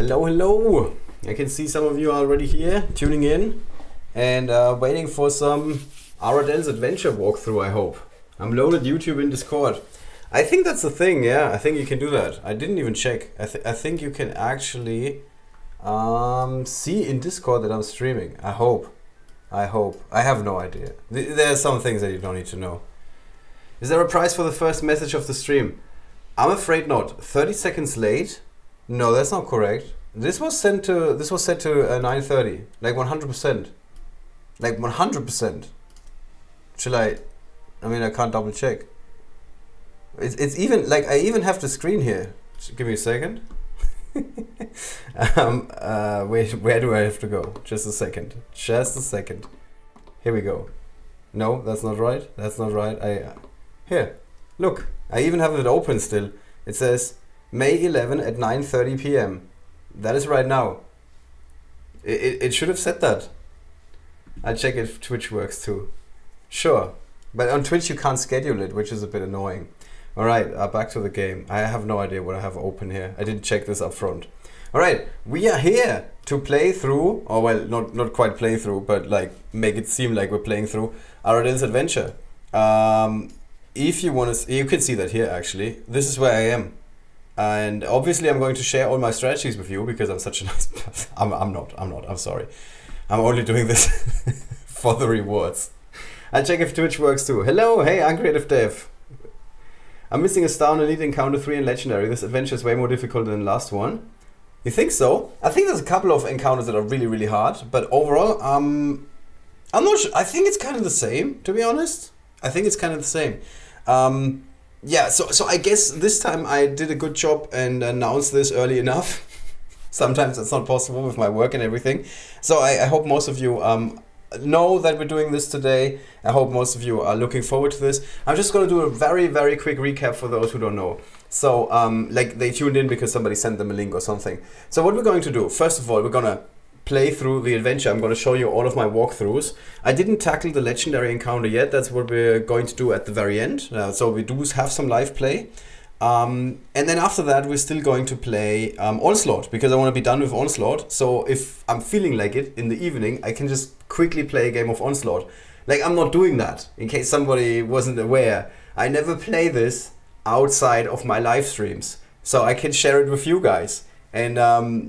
Hello, hello. I can see some of you are already here, tuning in and waiting for some Aradel's adventure walkthrough, I hope. I'm loaded YouTube in Discord. I think that's the thing, yeah. I think you can do that. I didn't even check. I think you can actually see in Discord that I'm streaming. I hope. I have no idea. There are some things that you don't need to know. Is there a prize for the first message of the stream? I'm afraid not. 30 seconds late? No, that's not correct. This was set to 9:30, like 100%. Like 100%. Shall I mean, I can't double check. It's even, like, I even have the screen here. Give me a second. Wait, where do I have to go? Just a second. Just a second. Here we go. No, that's not right. That's not right. Here, look. I even have it open still. It says May 11 at 9:30 p.m. That is right now. It should have said that. I'll check if Twitch works too. Sure. But on Twitch you can't schedule it, which is a bit annoying. Alright, back to the game. I have no idea what I have open here. I didn't check this up front. Alright, we are here to play through, or well, not quite play through, but like make it seem like we're playing through Aradel's adventure. If you want to, you can see that here actually. This is where I am. And obviously I'm going to share all my strategies with you because I'm such a nice person. I'm not, I'm sorry. I'm only doing this for the rewards. I'll check if Twitch works too. Hello, hey, Uncreative Dev. I'm missing a star on Elite Encounter 3 and Legendary. This adventure is way more difficult than the last one. You think so? I think there's a couple of encounters that are really, really hard. But overall, I'm not sure. I think it's kind of the same, to be honest. I think it's kind of the same. Yeah, so I guess this time I did a good job and announced this early enough. Sometimes that's not possible with my work and everything. So I hope most of you know that we're doing this today. I hope most of you are looking forward to this. I'm just going to do a very, very quick recap for those who don't know. So, like they tuned in because somebody sent them a link or something. So what we're going to do, first of all, we're going to play through the adventure. I'm going to show you all of my walkthroughs. I didn't tackle the legendary encounter yet. That's what we're going to do at the very end. So we do have some live play. And then after that, we're still going to play Onslaught because I want to be done with Onslaught. So if I'm feeling like it in the evening, I can just quickly play a game of Onslaught. Like, I'm not doing that, in case somebody wasn't aware. I never play this outside of my live streams. So I can share it with you guys. And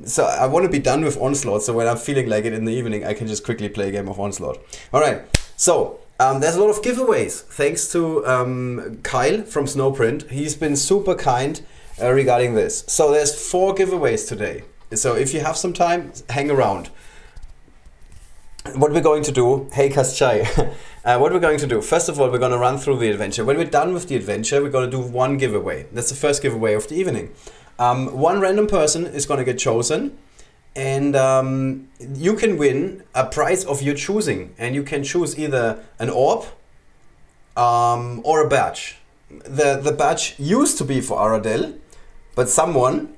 so I want to be done with Onslaught, so when I'm feeling like it in the evening, I can just quickly play a game of Onslaught. Alright, so there's a lot of giveaways, thanks to Kyle from Snowprint. He's been super kind regarding this. So there's 4 giveaways today. So if you have some time, hang around. What we're going to do, hey Kaschai, what we're going to do, first of all, we're going to run through the adventure. When we're done with the adventure, we're going to do 1 giveaway. That's the first giveaway of the evening. 1 random person is going to get chosen, and you can win a prize of your choosing, and you can choose either an orb or a badge. The badge used to be for Aradel, but someone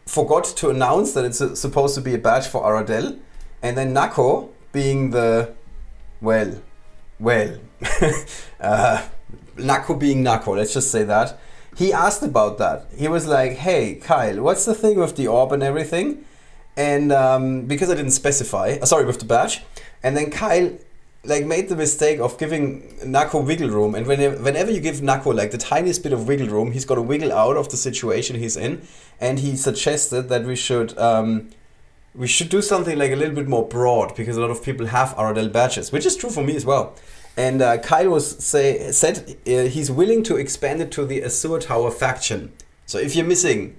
forgot to announce that it's supposed to be a badge for Aradel, and then Nako, being the Nako being Nako, let's just say that. He asked about that. He was like, hey, Kyle, what's the thing with the orb and everything? And because I didn't specify, sorry, with the badge. And then Kyle like made the mistake of giving Nako wiggle room. And whenever you give Nako like the tiniest bit of wiggle room, he's got to wiggle out of the situation he's in. And he suggested that we should do something like a little bit more broad, because a lot of people have Aradel badges, which is true for me as well. And Kyle said he's willing to expand it to the Azure Tower faction. So if you're missing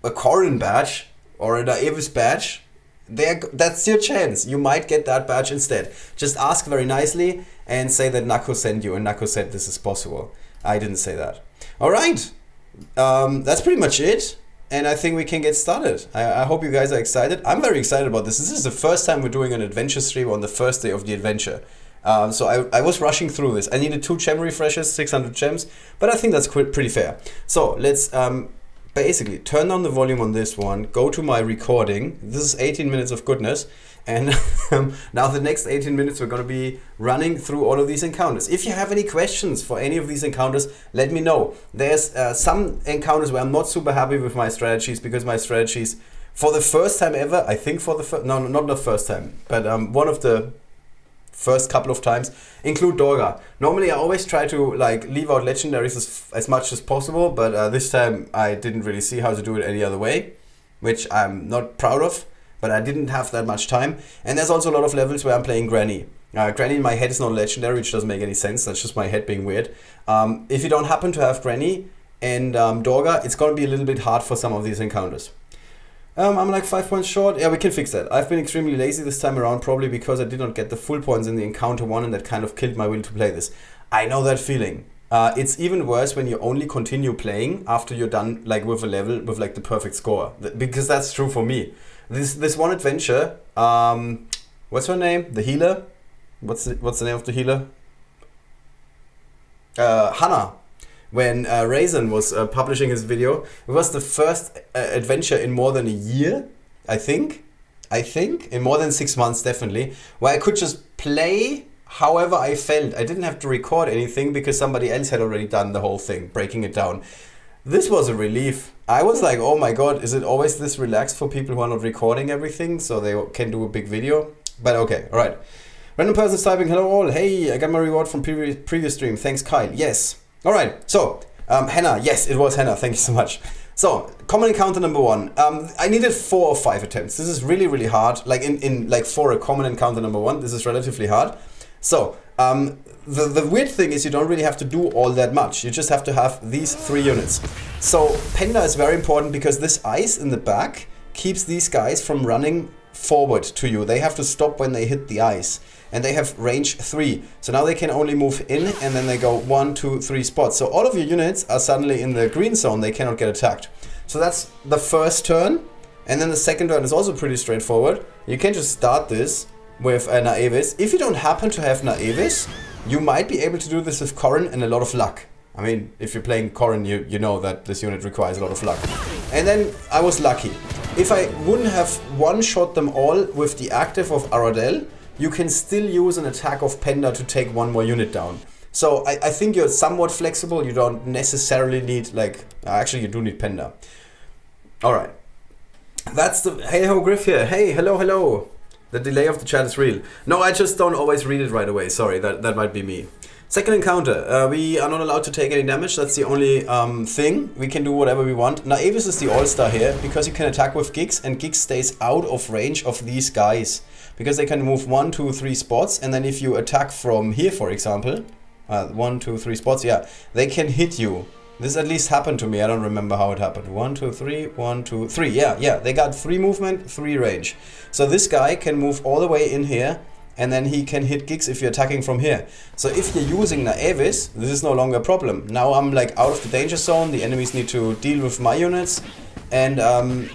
a Corrin badge or an AWAYS badge, that's your chance. You might get that badge instead. Just ask very nicely and say that Nako sent you, and Nako said this is possible. I didn't say that. All right, that's pretty much it. And I think we can get started. I hope you guys are excited. I'm very excited about this. This is the first time we're doing an adventure stream on the first day of the adventure. So I was rushing through this. I needed 2 gem refreshes, 600 gems, but I think that's pretty fair. So let's basically turn down the volume on this one, go to my recording. This is 18 minutes of goodness, And now the next 18 minutes we're going to be running through all of these encounters. If you have any questions for any of these encounters, let me know. There's some encounters where I'm not super happy with my strategies, because my strategies, for the first time ever, I think for the first, no, not the first time, but one of the first couple of times, include Dorga. Normally I always try to like leave out legendaries as much as possible, but this time I didn't really see how to do it any other way, which I'm not proud of. But I didn't have that much time. And there's also a lot of levels where I'm playing Granny. Granny in my head is not legendary, which doesn't make any sense. That's just my head being weird. If you don't happen to have Granny and Dorga, it's going to be a little bit hard for some of these encounters. I'm like 5 points short. Yeah, we can fix that. I've been extremely lazy this time around, probably because I did not get the full points in the encounter one, and that kind of killed my will to play this. I know that feeling. It's even worse when you only continue playing after you're done like with a level with like the perfect score. Because that's true for me. This one adventure, what's her name? The healer? What's the name of the healer? Hannah. When Raisin was publishing his video, it was the first adventure in more than a year, I think, in more than 6 months definitely, where I could just play however I felt. I didn't have to record anything because somebody else had already done the whole thing, breaking it down. This was a relief. I was like, oh my god, is it always this relaxed for people who are not recording everything so they can do a big video? But okay, alright. Random person's typing, hello all, hey, I got my reward from previous stream, thanks Kyle, yes. Alright, so, Hannah, yes, it was Hannah, thank you so much. So, common encounter number 1. I needed 4 or 5 attempts. This is really, really hard. Like, like for a common encounter number 1, this is relatively hard. So, the weird thing is you don't really have to do all that much. You just have to have these 3 units. So Penda is very important because this ice in the back keeps these guys from running forward to you. They have to stop when they hit the ice. And they have range 3. So now they can only move in and then they go 1, 2, 3 spots. So all of your units are suddenly in the green zone. They cannot get attacked. So that's the first turn. And then the second turn is also pretty straightforward. You can just start this with AWAYS. If you don't happen to have AWAYS, you might be able to do this with Corrin and a lot of luck. I mean, if you're playing Corrin, you know that this unit requires a lot of luck. And then I was lucky. If I wouldn't have one-shot them all with the active of Aradel, you can still use an attack of Penda to take 1 more unit down. So I think you're somewhat flexible. You don't necessarily need like... Actually, you do need Penda. Alright. That's the... Hey ho, Griff here. Hey, hello, hello. The delay of the chat is real. No, I just don't always read it right away. Sorry, that might be me. Second encounter. We are not allowed to take any damage. That's the only thing. We can do whatever we want. Now, AWAYS is the all-star here because you can attack with Gix, and Gix stays out of range of these guys because they can move 1, 2, 3 spots. And then if you attack from here, for example, 1, 2, 3 spots, yeah, they can hit you. This at least happened to me. I don't remember how it happened. 1, 2, 3, 1, 2, 3. Yeah, they got 3 movement, 3 range. So this guy can move all the way in here, and then he can hit Gix if you're attacking from here. So if you're using AWAYS, this is no longer a problem. Now I'm like out of the danger zone. The enemies need to deal with my units. And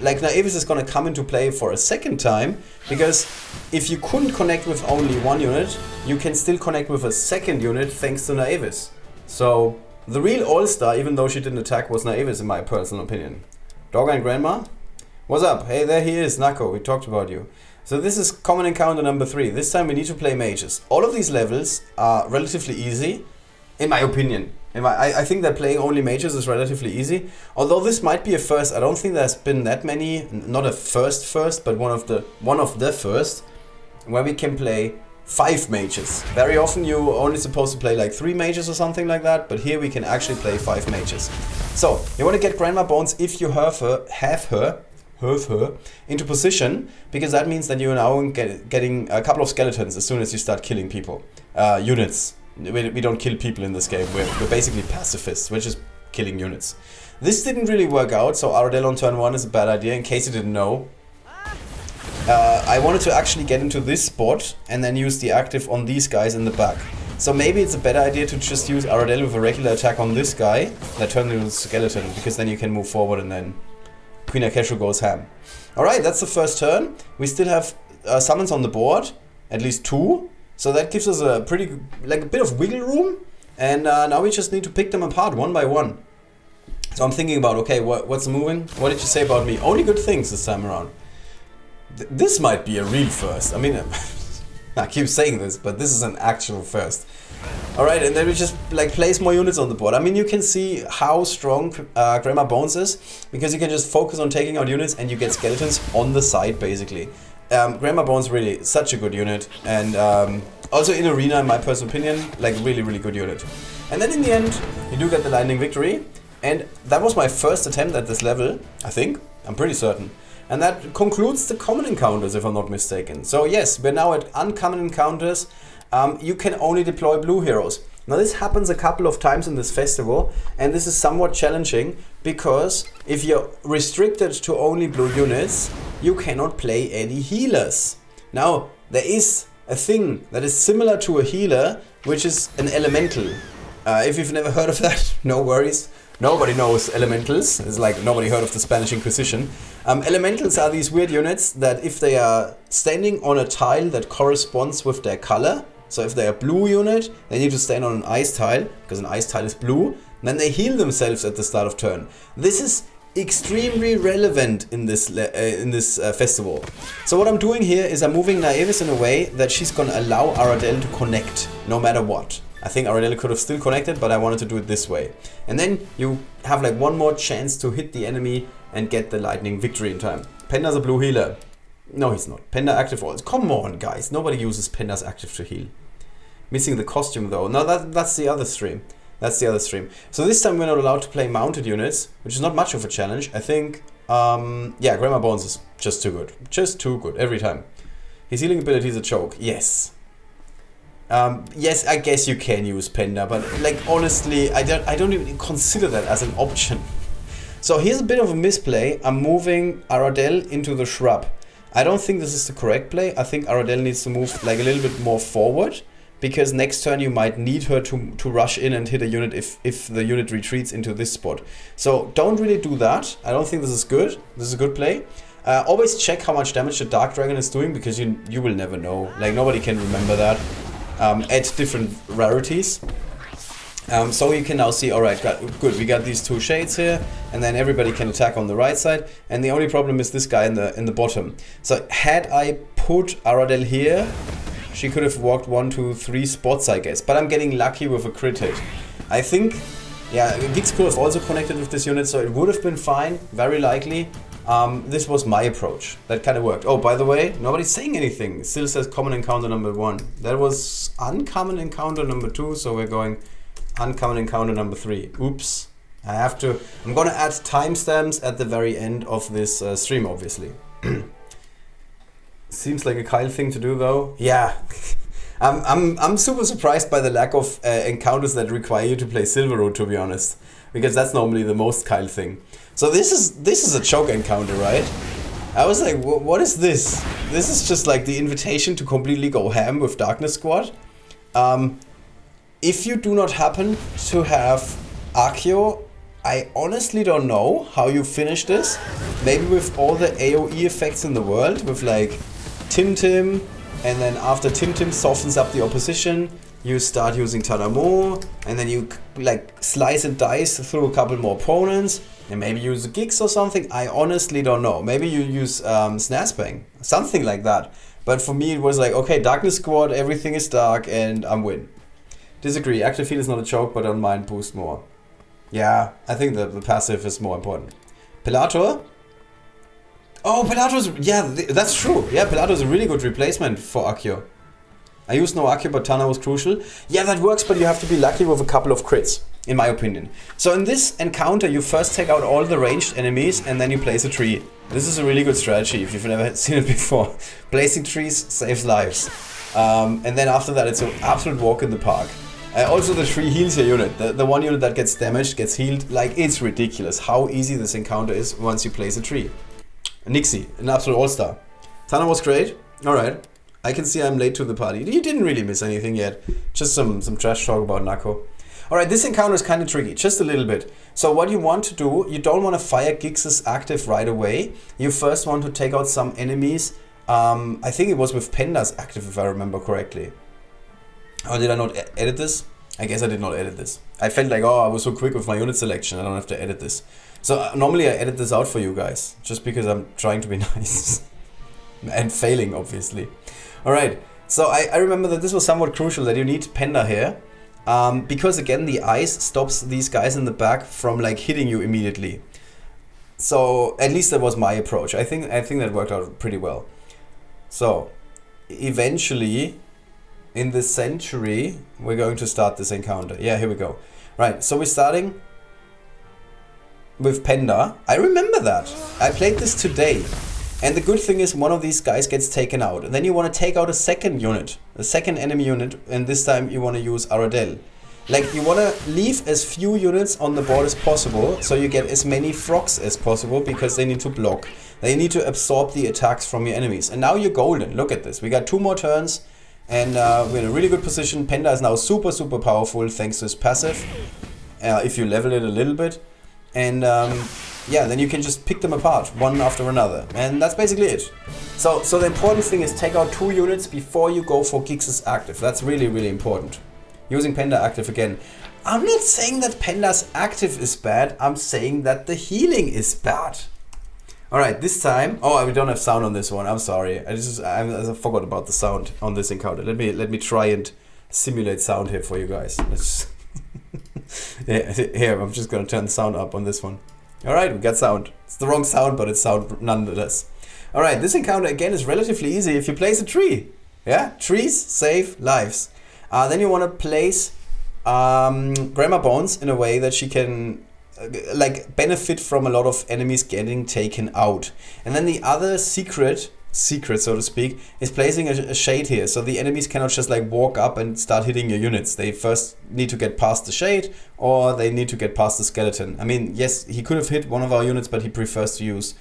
like AWAYS is going to come into play for a second time, because if you couldn't connect with only 1 unit, you can still connect with a second unit thanks to AWAYS. So the real all-star, even though she didn't attack, was AWAYS in my personal opinion. Dogger and Grandma? What's up? Hey, there he is, Nako. We talked about you. So this is common encounter number 3. This time we need to play mages. All of these levels are relatively easy, in my opinion. I think that playing only mages is relatively easy. Although this might be a first. I don't think there's been that many, not a first, but one of the first, where we can play 5 mages. Very often you're only supposed to play like 3 mages or something like that, but here we can actually play 5 mages. So you want to get Grandma Bones if you have her into position, because that means that you're now getting a couple of skeletons as soon as you start killing people. Units. We don't kill people in this game. We're basically pacifists. We're just killing units. This didn't really work out, so Aradel on turn 1 is a bad idea, in case you didn't know. I wanted to actually get into this spot and then use the active on these guys in the back. So maybe it's a better idea to just use Aradel with a regular attack on this guy that turns into a skeleton, because then you can move forward and then Queen Akeshu goes ham. Alright, that's the first turn. We still have summons on the board, at least 2. So that gives us a pretty, like a bit of wiggle room. And now we just need to pick them apart one by one. So I'm thinking about, okay, what's moving? What did you say about me? Only good things this time around. This might be a real first. I mean, I keep saying this, but this is an actual first. Alright, and then we just like place more units on the board. I mean, you can see how strong Grandma Bones is, because you can just focus on taking out units and you get skeletons on the side, basically. Grandma Bones really such a good unit, and also in Arena, in my personal opinion, like really, really good unit. And then in the end, you do get the Lightning Victory, and that was my first attempt at this level, I think. I'm pretty certain. And that concludes the common encounters, if I'm not mistaken. So yes, we're now at uncommon encounters. You can only deploy blue heroes. Now this happens a couple of times in this festival, and this is somewhat challenging, because if you're restricted to only blue units, you cannot play any healers. Now, there is a thing that is similar to a healer, which is an elemental. If you've never heard of that, no worries. Nobody knows elementals. It's like nobody heard of the Spanish Inquisition. Elementals are these weird units that if they are standing on a tile that corresponds with their color, so if they're a blue unit, they need to stand on an ice tile, because an ice tile is blue, and then they heal themselves at the start of turn. This is extremely relevant in this festival. So what I'm doing here is I'm moving Naevis in a way that she's going to allow Aradel to connect, no matter what. I think Aradel could have still connected, but I wanted to do it this way. And then you have like one more chance to hit the enemy and get the Lightning Victory in time. Penda's a blue healer. No, he's not. Penda active also. Come on, guys. Nobody uses Penda's active to heal. Missing the costume though. No, that's the other stream. That's the other stream. So this time we're not allowed to play mounted units, which is not much of a challenge. I think, yeah, Grandma Bones is just too good. Just too good every time. His healing ability is a choke. Yes. Yes, I guess you can use Penda, but like honestly, I don't even consider that as an option. So here's a bit of a misplay. I'm moving Aradel into the shrub. I don't think this is the correct play. I think Aradel needs to move like a little bit more forward, because next turn you might need her to rush in and hit a unit if the unit retreats into this spot. So don't really do that. I don't think this is good. This is a good play. Always check how much damage the Dark Dragon is doing, because you will never know. Like nobody can remember that. At different rarities. So you can now see, alright, good, we got these two shades here, and then everybody can attack on the right side, and the only problem is this guy in the bottom. So had I put Aradel here, she could have walked 1, 2, 3 spots, I guess, but I'm getting lucky with a crit hit. I think, yeah, Gix could have also connected with this unit, so it would have been fine, very likely. This was my approach. That kind of worked. Oh, by the way, nobody's saying anything. It still says common encounter number 1. That was uncommon encounter number 2, so we're going uncommon encounter number 3. Oops. I'm gonna add timestamps at the very end of this stream, obviously. Seems like a Kyle thing to do, though. Yeah. I'm super surprised by the lack of encounters that require you to play Silverroot, to be honest, because that's normally the most Kyle thing. So this is a choke encounter, right? I was like, what is this? This is just like the invitation to completely go ham with Darkness Squad. If you do not happen to have Accio, I honestly don't know how you finish this. Maybe with all the AoE effects in the world, with like Tim, and then after Tim softens up the opposition, you start using Tadamo, and then you like slice and dice through a couple more opponents, and maybe use a Gix or something. I honestly don't know. Maybe you use Snazbang, something like that. But for me it was like, okay, Darkness Squad, everything is dark, and I'm win. Disagree, active heal is not a choke, but I don't mind boost more. Yeah, I think the passive is more important. Pilator? Oh, Pilator's, yeah, that's true. Yeah, Pilator is a really good replacement for Accio. I used no Accio, but Tana was crucial. Yeah, that works, but you have to be lucky with a couple of crits, in my opinion. So in this encounter, you first take out all the ranged enemies, and then you place a tree. This is a really good strategy if you've never seen it before. Placing trees saves lives. And then after that, it's an absolute walk in the park. Also, the tree heals your unit. The one unit that gets damaged gets healed. Like, it's ridiculous how easy this encounter is once you place a tree. Nixie, an absolute all-star. Tana was great. Alright. I can see I'm late to the party. You didn't really miss anything yet. Just some trash talk about Nako. Alright, this encounter is kind of tricky, just a little bit. So what you want to do, you don't want to fire Gix's active right away. You first want to take out some enemies. I think it was with Penda's active, if I remember correctly. Or did I not edit this? I guess I did not edit this. I felt like, oh, I was so quick with my unit selection, I don't have to edit this. So normally I edit this out for you guys, just because I'm trying to be nice. And failing, obviously. Alright, so I remember that this was somewhat crucial, that you need Panda here. Because again, the ice stops these guys in the back from like hitting you immediately. So at least that was my approach. I think that worked out pretty well. So eventually, in this century, we're going to start this encounter. Yeah, here we go. Right, so we're starting with Panda. I remember that. I played this today. And the good thing is one of these guys gets taken out. And then you want to take out a second unit, a second enemy unit, and this time you want to use Aradel. Like, you want to leave as few units on the board as possible, so you get as many frogs as possible, because they need to block. They need to absorb the attacks from your enemies. And now you're golden. Look at this. We got 2 more turns, and we're in a really good position. Panda is now super, super powerful thanks to his passive, if you level it a little bit. And yeah, then you can just pick them apart, one after another. And that's basically it. So the important thing is take out 2 units before you go for Gix's active. That's really, really important. Using Panda active again. I'm not saying that Panda's active is bad. I'm saying that the healing is bad. Alright, this time... Oh, we don't have sound on this one. I'm sorry. I forgot about the sound on this encounter. Let me try and simulate sound here for you guys. Let's yeah, here, I'm just gonna turn the sound up on this one. Alright, we got sound. It's the wrong sound, but it's sound nonetheless. Alright, this encounter again is relatively easy if you place a tree. Yeah, trees save lives. Then you want to place Grandma Bones in a way that she can like benefit from a lot of enemies getting taken out. And then the other secret so to speak, is placing a shade here. So the enemies cannot just like walk up and start hitting your units. They first need to get past the shade, or they need to get past the skeleton. I mean, yes, he could have hit one of our units, but he prefers to use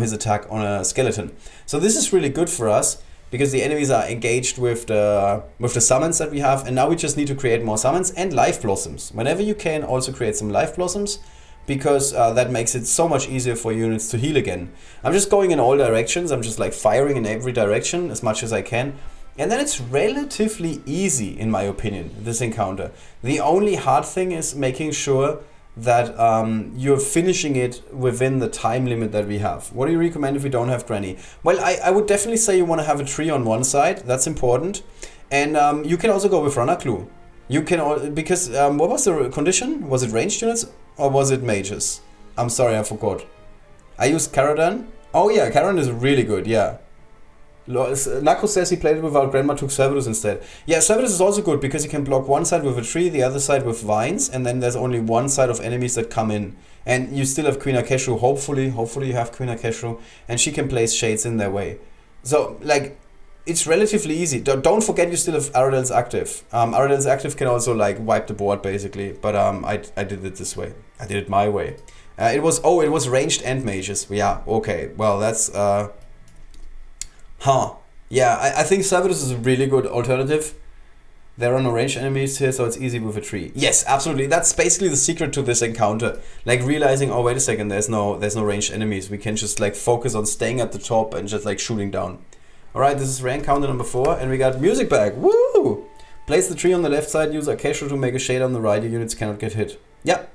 his attack on a skeleton. So this is really good for us, because the enemies are engaged with the summons that we have, and now we just need to create more summons and life blossoms. Whenever you can, also create some life blossoms, because that makes it so much easier for units to heal again. I'm just going in all directions. I'm just like firing in every direction as much as I can. And then it's relatively easy, in my opinion, this encounter. The only hard thing is making sure that you're finishing it within the time limit that we have. What do you recommend if we don't have Granny? Well, I would definitely say you want to have a tree on one side. That's important. And you can also go with Runner Clue. You can, because what was the condition? Was it ranged units or was it mages? I'm sorry, I forgot. I used Caradan. Oh yeah, Caradan is really good, yeah. Nako says he played it without Grandma, took Servidus instead. Yeah, Servidus is also good because you can block one side with a tree, the other side with vines, and then there's only one side of enemies that come in. And you still have Queen Akeshu, hopefully you have Queen Akeshu, and she can place shades in their way. So, like, it's relatively easy. Don't forget you still have Aradel's active. Aradel's active can also, like, wipe the board, basically, but I did it this way. I did it my way. It was ranged and mages. Yeah, okay, well, that's, yeah, I think Servidus is a really good alternative. There are no ranged enemies here, so it's easy with a tree. Yes, absolutely. That's basically the secret to this encounter. Like realizing, oh wait a second, there's no ranged enemies. We can just like focus on staying at the top and just like shooting down. Alright, this is rank counter number 4, and we got music back. Woo! Place the tree on the left side, use Akeshu to make a shade on the right, your units cannot get hit. Yeah.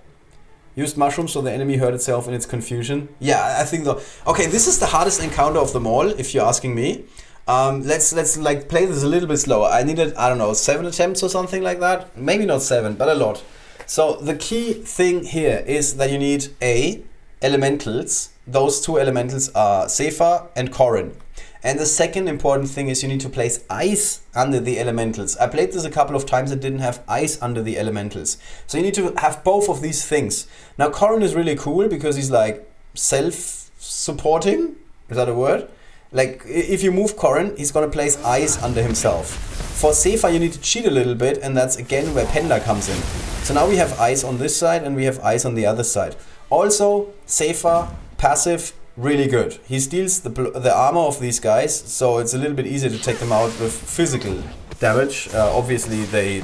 Used mushrooms so the enemy hurt itself in its confusion. Yeah, I think though. Okay, this is the hardest encounter of them all, if you're asking me. Let's like play this a little bit slower. I needed, I don't know, 7 attempts or something like that. Maybe not 7, but a lot. So the key thing here is that you need elementals. Those 2 elementals are Sefa and Corrin. And the second important thing is you need to place ice under the elementals. I played this a couple of times and didn't have ice under the elementals. So you need to have both of these things. Now Corrin is really cool because he's like self-supporting. Is that a word? Like if you move Corrin, he's gonna place ice under himself. For Sefa you need to cheat a little bit, and that's again where Penda comes in. So now we have ice on this side and we have ice on the other side. Also Sefa, passive, really good. He steals the armor of these guys, so it's a little bit easier to take them out with physical damage. Obviously they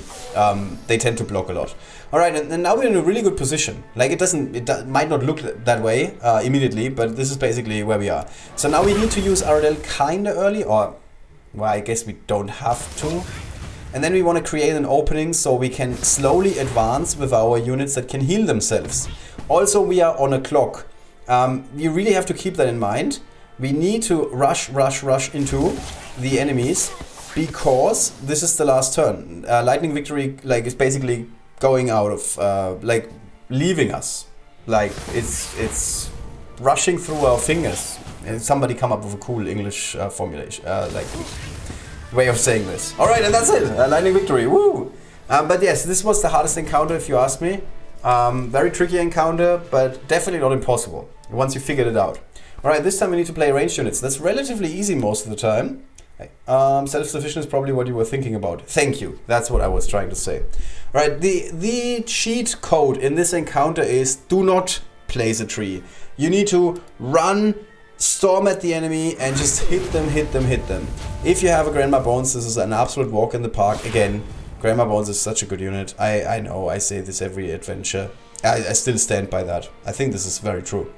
tend to block a lot. Alright, and now we're in a really good position. Like it might not look that way immediately, but this is basically where we are. So now we need to use Aradel kinda early, or well, I guess we don't have to. And then we want to create an opening so we can slowly advance with our units that can heal themselves. Also, we are on a clock. You really have to keep that in mind. we need to rush into the enemies because this is the last turn. Lightning Victory like is basically going out of like leaving us. Like it's rushing through our fingers. And somebody come up with a cool English formulation, like way of saying this. All right, and that's it. Lightning Victory. Woo! But yes, this was the hardest encounter, if you ask me. Very tricky encounter, but definitely not impossible once you figured it out. All right, this time we need to play ranged units. That's relatively easy most of the time. Self-sufficient is probably what you were thinking about. Thank you. That's what I was trying to say. All right, the cheat code in this encounter is do not place a tree. You need to run, storm at the enemy, and just hit them. If you have a Grandma Bones, this is an absolute walk in the park. Again, Grandma Bones is such a good unit. I know, I say this every adventure. I still stand by that. I think this is very true.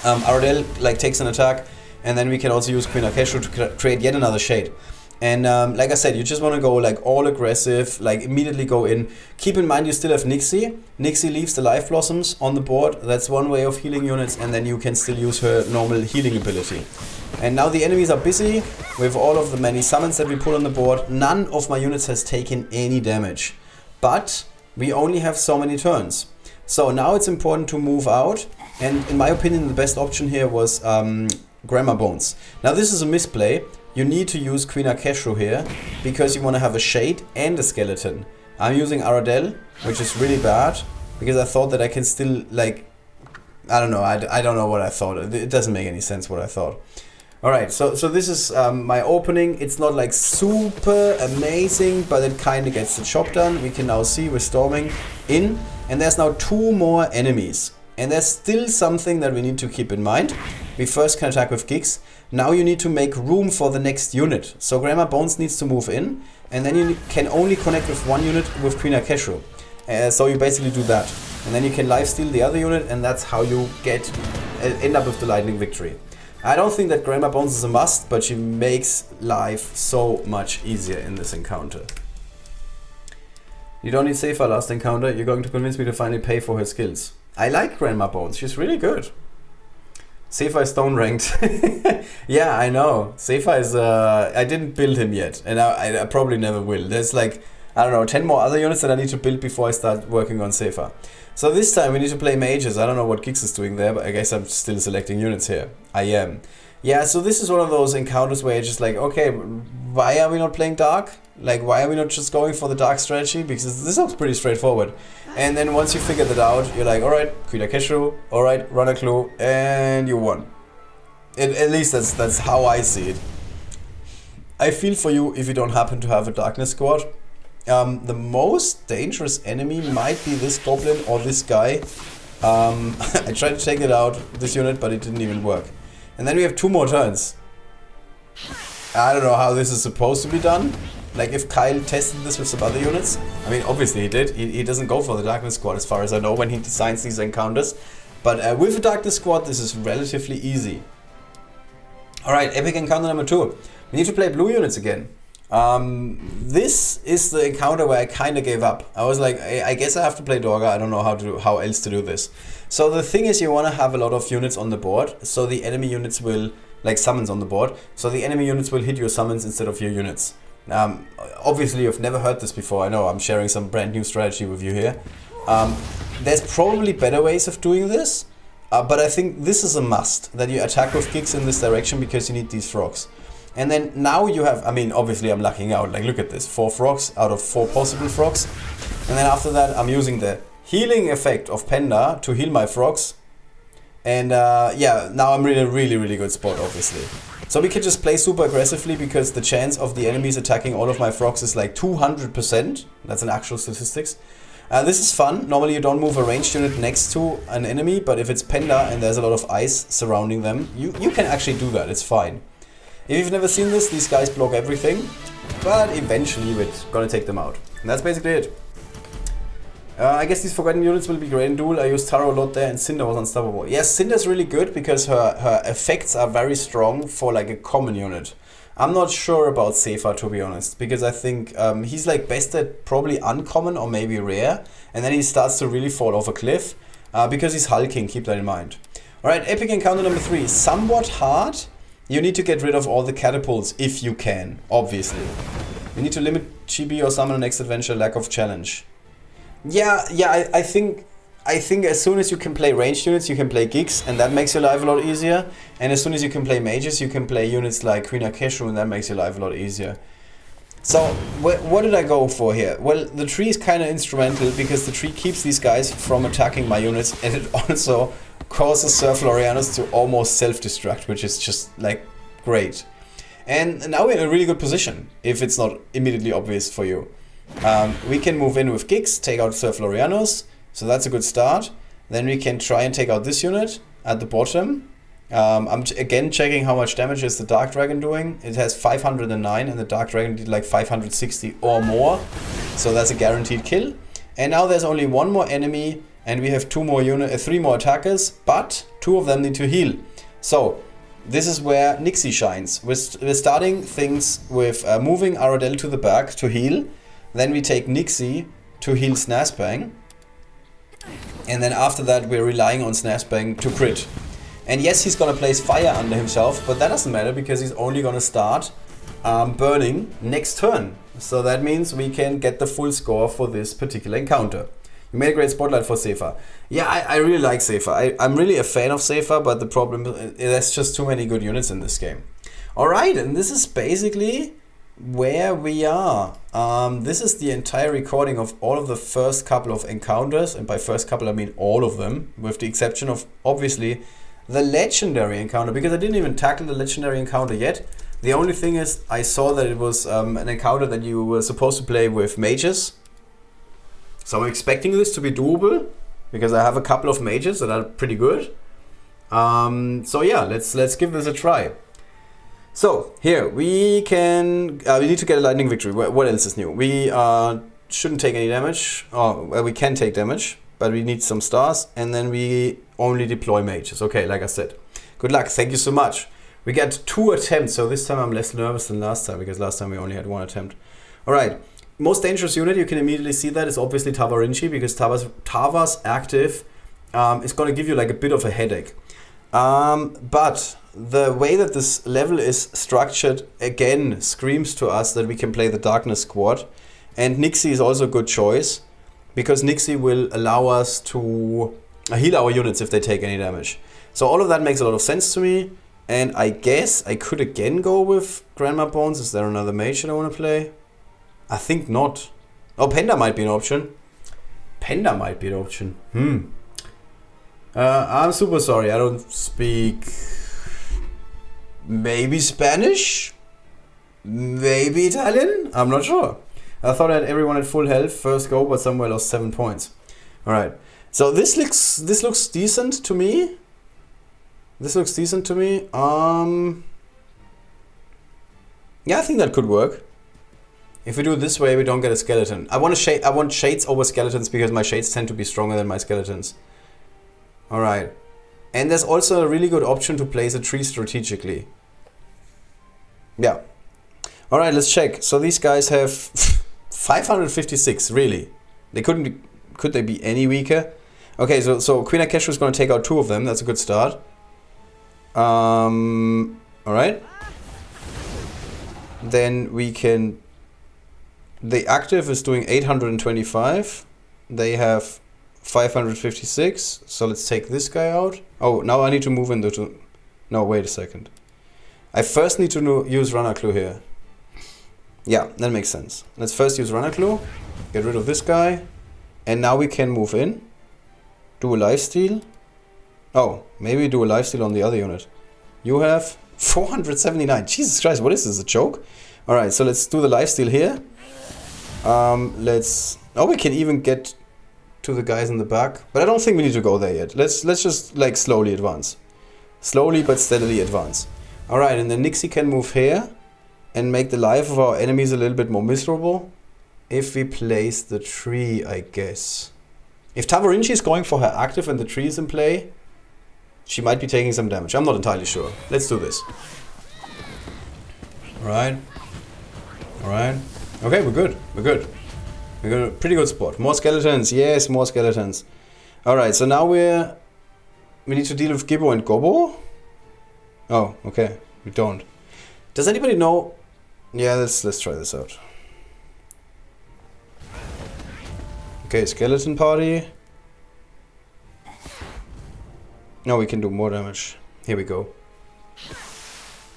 Aradel like takes an attack, and then we can also use Queen Akeshu to create yet another shade. And like I said, you just want to go like all aggressive, like immediately go in. Keep in mind you still have Nixie. Nixie leaves the Life Blossoms on the board. That's one way of healing units, and then you can still use her normal healing ability. And now the enemies are busy with all of the many summons that we put on the board. None of my units has taken any damage, but we only have so many turns. So now it's important to move out, and in my opinion the best option here was Grandma Bones. Now this is a misplay. You need to use Queen Akeshu here because you want to have a shade and a skeleton. I'm using Aradel, which is really bad because I thought that I can still like, I don't know, I don't know what I thought. It doesn't make any sense what I thought. Alright, so this is my opening. It's not like super amazing, but it kind of gets the job done. We can now see we're storming in, and there's now 2 more enemies. And there's still something that we need to keep in mind. We first can attack with Gigs. Now you need to make room for the next unit. So Grandma Bones needs to move in, and then you can only connect with 1 unit with Queen Akeshu. So you basically do that. And then you can lifesteal the other unit, and that's how you end up with the Lightning Victory. I don't think that Grandma Bones is a must, but she makes life so much easier in this encounter. You don't need Safer last encounter. You're going to convince me to finally pay for her skills. I like Grandma Bones. She's really good. Safer is stone ranked. Yeah, I know. Safer is... I didn't build him yet, and I probably never will. There's like, I don't know, 10 more other units that I need to build before I start working on Safer. So this time we need to play mages. I don't know what Gix is doing there, but I guess I'm still selecting units here. I am. Yeah, so this is one of those encounters where you're just like, okay, why are we not playing dark? Like, why are we not just going for the dark strategy? Because this looks pretty straightforward. And then once you figure that out, you're like, alright, Queen Akeshu, alright, run a clue, and you won. At least that's how I see it. I feel for you if you don't happen to have a darkness squad. The most dangerous enemy might be this goblin or this guy. I tried to take it out, this unit, but it didn't even work. And then we have 2 more turns. I don't know how this is supposed to be done. Like if Kyle tested this with some other units. I mean, obviously he did. He doesn't go for the Darkness Squad as far as I know when he designs these encounters. But with the Darkness Squad, this is relatively easy. Alright, epic encounter number 2. We need to play blue units again. This is the encounter where I kind of gave up. I was like, I guess I have to play Dorga. I don't know how else to do this. So the thing is, you want to have a lot of units on the board, so the enemy units will, like summons on the board, so the enemy units will hit your summons instead of your units. Obviously you've never heard this before. I know I'm sharing some brand new strategy with you here. There's probably better ways of doing this, but I think this is a must, that you attack with kicks in this direction because you need these frogs. And then now you have, I mean, obviously I'm lucking out, like look at this, 4 frogs out of 4 possible frogs. And then after that I'm using the healing effect of Penda to heal my frogs. And yeah, now I'm in a really good spot, obviously. So we can just play super aggressively because the chance of the enemies attacking all of my frogs is like 200%. That's an actual statistics. This is fun. Normally you don't move a ranged unit next to an enemy, but if it's Penda and there's a lot of ice surrounding them, you can actually do that, it's fine. If you've never seen this, these guys block everything, but eventually we're gonna take them out. And that's basically it. I guess these forgotten units will be great in duel. I used Taro a lot there and Cinder was unstoppable. Yes, Cinder's really good because her effects are very strong for like a common unit. I'm not sure about Safer, to be honest, because I think he's like best at probably uncommon or maybe rare, and then he starts to really fall off a cliff because he's hulking, keep that in mind. Alright, epic encounter number 3. Somewhat hard. You need to get rid of all the catapults if you can, obviously. You need to limit chibi or summon next adventure, lack of challenge. Yeah, I think as soon as you can play ranged units, you can play gigs, and that makes your life a lot easier. And as soon as you can play mages, you can play units like Queen Akeshu, and that makes your life a lot easier. So, what did I go for here? Well, the tree is kind of instrumental, because the tree keeps these guys from attacking my units, and it also causes Sir Florianus to almost self-destruct, which is just, like, great. And now we're in a really good position, if it's not immediately obvious for you. We can move in with gigs, take out Sir Florianus, so that's a good start. Then we can try and take out this unit at the bottom. I'm again checking how much damage is the Dark Dragon doing. It has 509 and the Dark Dragon did like 560 or more. So that's a guaranteed kill. And now there's only one more enemy and we have 3 more attackers, but 2 of them need to heal. So this is where Nixie shines. We're starting things with moving Aradel to the back to heal. Then we take Nixie to heal Snazbang. And then after that we're relying on Snazbang to crit. And yes, he's gonna place fire under himself, but that doesn't matter because he's only gonna start burning next turn. So that means we can get the full score for this particular encounter. You made a great spotlight for Sefa. Yeah, I really like Sefa. I'm really a fan of Sefa, but the problem is there's just too many good units in this game. Alright, and this is basically where we are. This is the entire recording of all of the first couple of encounters, and by first couple I mean all of them, with the exception of obviously the legendary encounter, because I didn't even tackle the legendary encounter yet. The only thing is I saw that it was an encounter that you were supposed to play with mages. So I'm expecting this to be doable, because I have a couple of mages that are pretty good. So yeah, let's give this a try. So here we can we need to get a lightning victory. What else is new? We shouldn't take any damage. Oh, well, we can take damage, but we need some stars, and then we only deploy mages. Okay, like I said. Good luck. Thank you so much. We got 2 attempts, so this time I'm less nervous than last time, because last time we only had 1 attempt. Alright. Most dangerous unit, you can immediately see that, is obviously Tavarinci, because Tava's active is going to give you like a bit of a headache. But the way that this level is structured, again, screams to us that we can play the Darkness Squad. And Nixie is also a good choice, because Nixie will allow us to heal our units if they take any damage. So all of that makes a lot of sense to me. And I guess I could again go with Grandma Bones. Is there another mage that I want to play? I think not. Oh, Penda might be an option. Penda might be an option. I'm super sorry. I don't speak... maybe Spanish? Maybe Italian? I'm not sure. I thought I had everyone at full health first go, but somewhere lost 7 points. Alright. So this looks decent to me. This looks decent to me. Yeah, I think that could work. If we do it this way, we don't get a skeleton. I want shades over skeletons because my shades tend to be stronger than my skeletons. Alright. And there's also a really good option to place a tree strategically. Yeah. Alright, let's check. So these guys have 556, really. Could they be any weaker? Okay, so Queen Akeshu is going to take out 2 of them. That's a good start. Alright. Then we can... The active is doing 825. They have 556. So let's take this guy out. Oh, now I need to move into... No, wait a second. I first need to use Runner Clue here. Yeah, that makes sense. Let's first use Runner Clue. Get rid of this guy. And now we can move in. Do a lifesteal. Oh, maybe do a lifesteal on the other unit. You have 479. Jesus Christ, what is this? A joke? Alright, so let's do the lifesteal here. Oh, we can even get to the guys in the back. But I don't think we need to go there yet. Let's just like slowly advance. Slowly but steadily advance. Alright, and then Nixie can move here and make the life of our enemies a little bit more miserable. If we place the tree, I guess. If Tavarinci is going for her active and the tree is in play, she might be taking some damage. I'm not entirely sure. Let's do this. Alright. Alright. Okay, we're good. We're good. We got a pretty good spot. More skeletons. Yes, more skeletons. Alright, so now we're We need to deal with Gibbo and Gobbo? Oh, okay. We don't. Does anybody know? Yeah, let's try this out. Okay, skeleton party. Now we can do more damage. Here we go.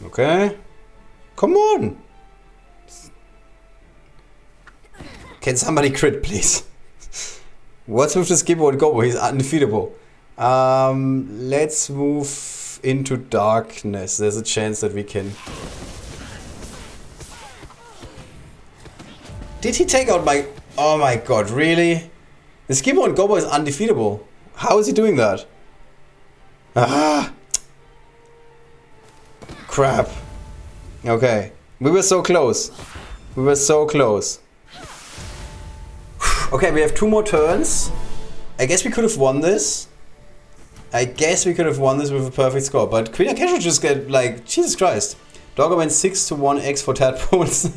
Okay. Come on! Can somebody crit, please? What's with this Gibbo and Gobbo? He's undefeatable. Let's move into darkness. There's a chance that we can... Did he take out my... Oh my god, really? This Gibbo and Gobbo is undefeatable. How is he doing that? Ah! Crap. Okay. We were so close. We were so close. Okay, we have 2 more turns. I guess we could have won this. I guess we could have won this with a perfect score. But Queen Akesha just get like... Jesus Christ. Dogger went 6-1x for tadpoles.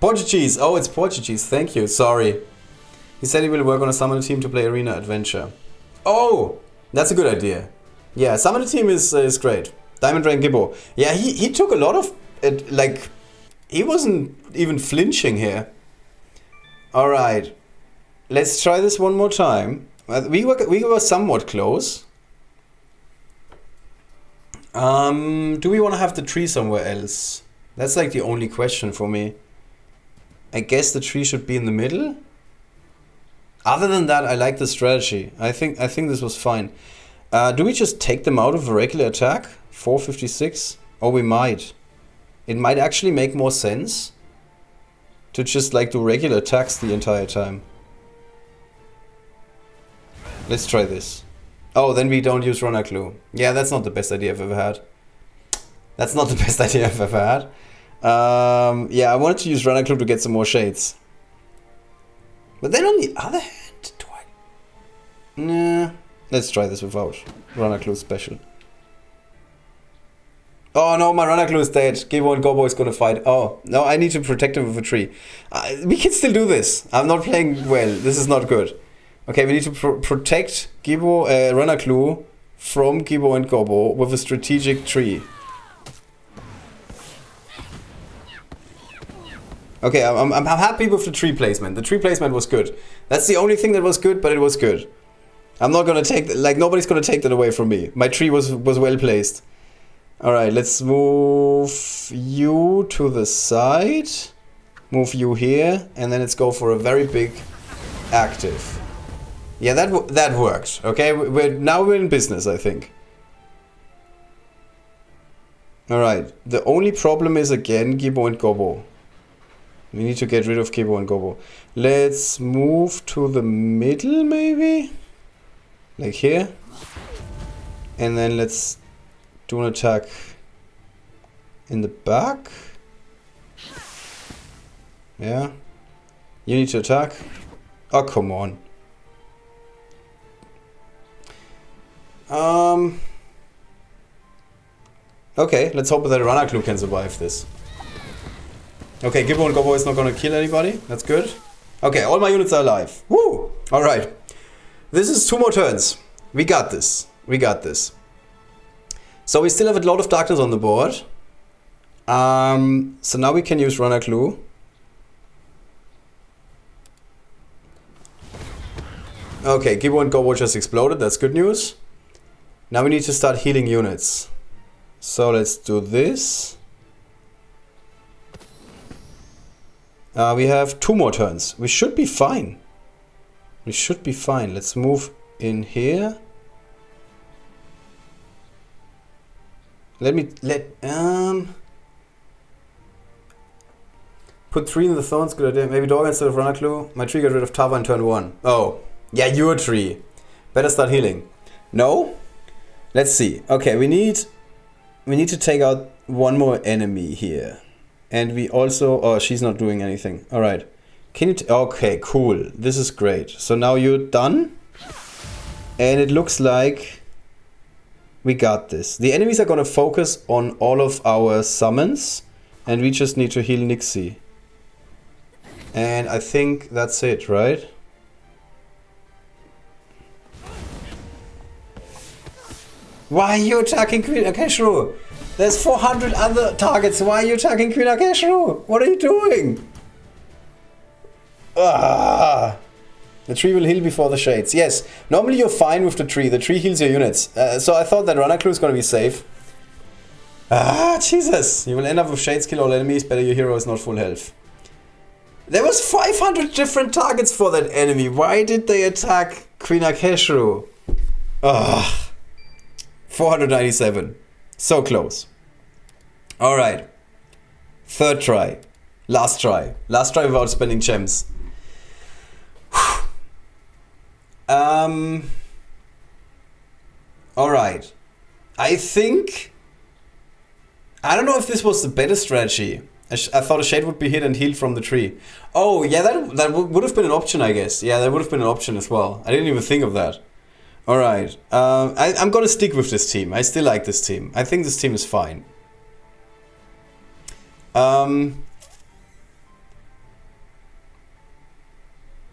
Portuguese. Oh, it's Portuguese. Thank you. Sorry. He said he will work on a summoner team to play Arena Adventure. Oh! That's a good idea. Yeah, summoner team is great. Diamond Rain Gibbo. Yeah, he took a lot of... it. Like, he wasn't even flinching here. Alright. Let's try this one more time. We were somewhat close. Do we want to have the tree somewhere else? That's like the only question for me. I guess the tree should be in the middle. Other than that, I like the strategy. I think this was fine. Do we just take them out of a regular attack? 456? Or we might. It might actually make more sense to just like do regular attacks the entire time. Let's try this. Oh, then we don't use Runner Clue. Yeah, that's not the best idea I've ever had. That's not the best idea I've ever had. Yeah, I wanted to use Runner Clue to get some more shades. But then on the other hand, do I... Nah. Let's try this without Runner Clue special. Oh no, my Runner Clue is dead. Gibbo and Gobbo is gonna fight. Oh, no, I need to protect him with a tree. We can still do this. I'm not playing well. This is not good. Okay, we need to protect Gibbo, Runner Clue from Gibbo and Gobbo with a strategic tree. Okay, I'm happy with the tree placement. The tree placement was good. That's the only thing that was good, but it was good. I'm not gonna take... Like, nobody's gonna take that away from me. My tree was well placed. Alright, let's move you to the side. Move you here. And then let's go for a very big active. Yeah, that worked. Okay, now we're in business, I think. Alright, the only problem is again Gibbo and Gobbo. We need to get rid of Gibbo and Gobbo. Let's move to the middle, maybe? Like here. And then let's do an attack in the back. Yeah. You need to attack. Oh, come on. Okay, let's hope that Runner Clue can survive this. Okay, Gibbo and Gobbo is not gonna kill anybody. That's good. Okay, all my units are alive. Woo! Alright. This is 2 more turns. We got this. We got this. So we still have a lot of darkness on the board. So now we can use Runner Clue. Okay, Gibbo and Gobbo just exploded. That's good news. Now we need to start healing units. So let's do this. We have 2 more turns. We should be fine. We should be fine. Let's move in here. Put 3 in the thorns, good idea. Maybe dog instead of Runner Clue. My tree got rid of Tava in turn 1. Oh, yeah, your tree. Better start healing. No? Let's see. Okay, we need to take out 1 more enemy here. And we also... Oh, she's not doing anything. Alright. Can you... Okay, cool. This is great. So now you're done. And it looks like we got this. The enemies are gonna focus on all of our summons. And we just need to heal Nixie. And I think that's it, right? Why are you attacking Queen Akeshru? There's 400 other targets. Why are you attacking Queen Akeshru? What are you doing? Ah. The tree will heal before the shades. Yes, normally you're fine with the tree. The tree heals your units. So I thought that runner clue is going to be safe. Ah, Jesus. You will end up with shades, kill all enemies. Better your hero is not full health. There was 500 different targets for that enemy. Why did they attack Queen Akeshru? Ah, 497. So close. Alright. Third try. Last try. Last try without spending gems. Alright. I think... I don't know if this was the better strategy. I thought a shade would be hit and healed from the tree. Oh, yeah, that would have been an option, I guess. Yeah, that would have been an option as well. I didn't even think of that. Alright. I'm gonna stick with this team. I still like this team. I think this team is fine.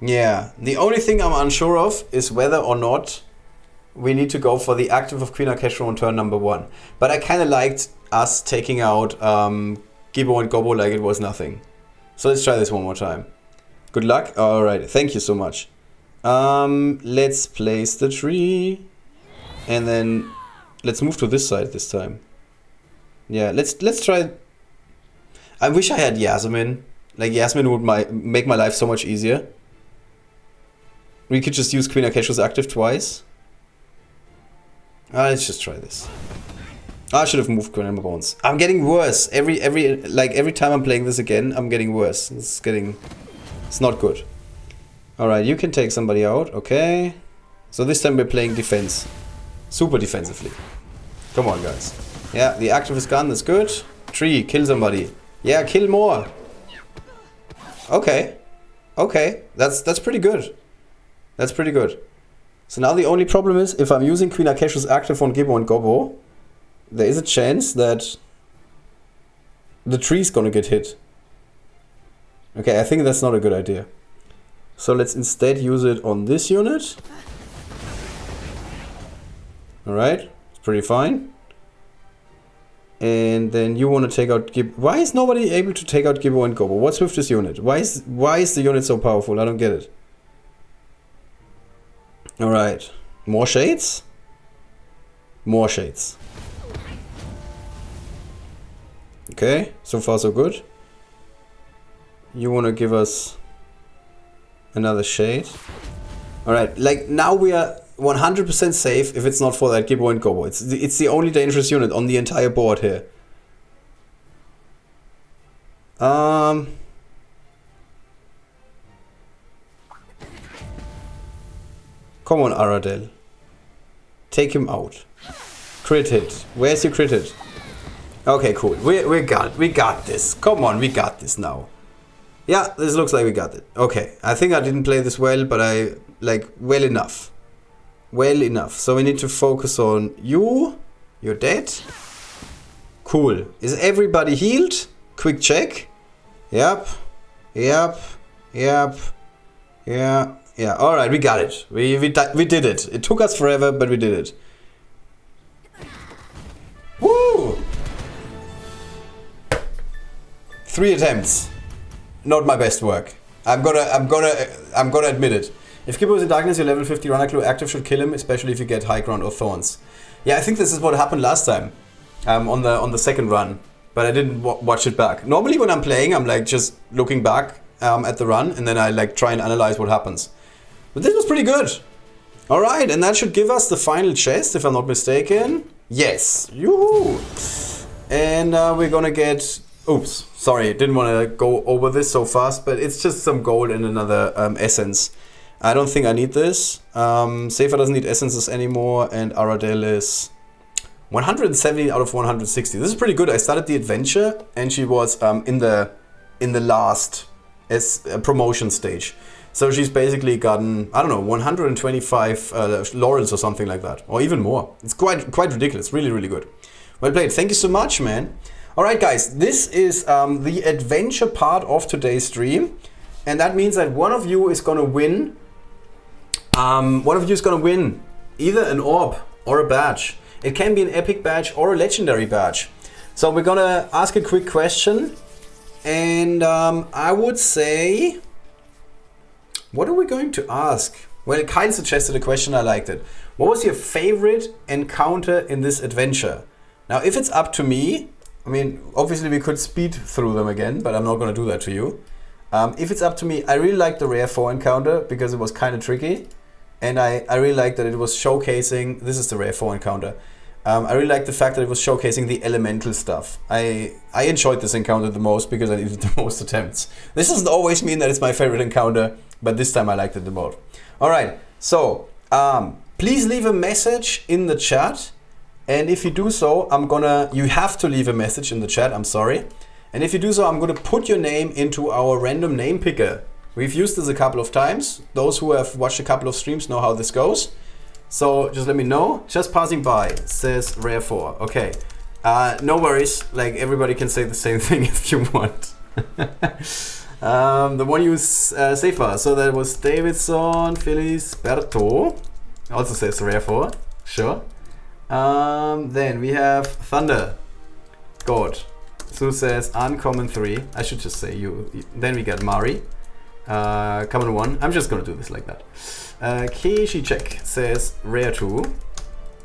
Yeah, the only thing I'm unsure of is whether or not we need to go for the active of Queen Akeshru on turn number 1. But I kind of liked us taking out Gibbo and Gobbo like it was nothing. So let's try this one more time. Good luck. Alright, thank you so much. Let's place the tree. And then let's move to this side this time. Yeah, let's try. I wish I had Yasmin. Like Yasmin would make my life so much easier. We could just use Queen Akeshru's active twice. Let's just try this. I should have moved Queen Ember Bones. I'm getting worse. Every time I'm playing this again, I'm getting worse. It's not good. Alright, you can take somebody out. Okay. So this time we're playing defense. Super defensively. Come on, guys. Yeah, the active is gone. That's good. Tree, kill somebody. Yeah, kill more. Okay. Okay. That's pretty good. That's pretty good. So now the only problem is, if I'm using Queen Akeshru's active on Gibbo and Gobbo, there is a chance that the tree's gonna get hit. Okay, I think that's not a good idea. So let's instead use it on this unit. Alright, it's pretty fine. And then you want to take out Gibbo. Why is nobody able to take out Gibbo and Gobbo? What's with this unit? Why is the unit so powerful? I don't get it. Alright. More shades? More shades. Okay, so far so good. You want to give us another shade. Alright, like now we are 100% safe if it's not for that Gibbo and Gobbo. It's the only dangerous unit on the entire board here. Come on, Aradel. Take him out. Crit hit. Where's your crit hit? Okay, cool. We got this. Come on, we got this now. Yeah, this looks like we got it. Okay, I think I didn't play this well, but I well enough. Well enough. So we need to focus on you. You're dead. Cool. Is everybody healed? Quick check. Yep. Yep. Yep. Yeah. Yeah. All right, we got it. We did it. It took us forever, but we did it. Woo! 3 attempts. Not my best work. I'm gonna admit it. If Gibbo is in darkness, your level 50 runner clue active should kill him, especially if you get high ground or thorns. Yeah, I think this is what happened last time, on the second run, but I didn't watch it back. Normally when I'm playing, I'm like just looking back at the run, and then I like try and analyze what happens. But this was pretty good. All right, and that should give us the final chest, if I'm not mistaken. Yes, yoo-hoo! And we're gonna get. Oops, sorry, didn't want to go over this so fast, but it's just some gold and another essence. I don't think I need this. Safer doesn't need essences anymore, and Aradel is 170 out of 160. This is pretty good. I started the adventure, and she was in the last promotion stage. So she's basically gotten, I don't know, 125 laurels or something like that, or even more. It's quite ridiculous. Really, really good. Well played. Thank you so much, man. All right, guys. This is the adventure part of today's stream, and that means that one of you is gonna win. One of you is gonna win either an orb or a badge. It can be an epic badge or a legendary badge. So we're gonna ask a quick question, and I would say, what are we going to ask? Well, Kyle suggested a question, I liked it. What was your favorite encounter in this adventure? Now, if it's up to me, I mean, obviously we could speed through them again, but I'm not gonna do that to you. If it's up to me, I really liked the Rare 4 encounter because it was kind of tricky. And I really liked that it was showcasing, this is the Rare 4 encounter. I really liked the fact that it was showcasing the elemental stuff. I enjoyed this encounter the most because I needed the most attempts. This doesn't always mean that it's my favorite encounter, but this time I liked it the most. All right, so please leave a message in the chat. And if you do so, you have to leave a message in the chat, I'm sorry. And if you do so, I'm gonna put your name into our random name picker. We've used this a couple of times. Those who have watched a couple of streams know how this goes. So just let me know. Just passing by, says Rare 4. Okay, no worries. Like, everybody can say the same thing if you want. The one you safer. So that was Davidson, Felisberto. Also says Rare 4. Sure. Then we have Thunder. God. Sue says Uncommon 3. I should just say you. Then we got Mari. Common 1. I'm just gonna do this like that. Keishi Check says Rare 2.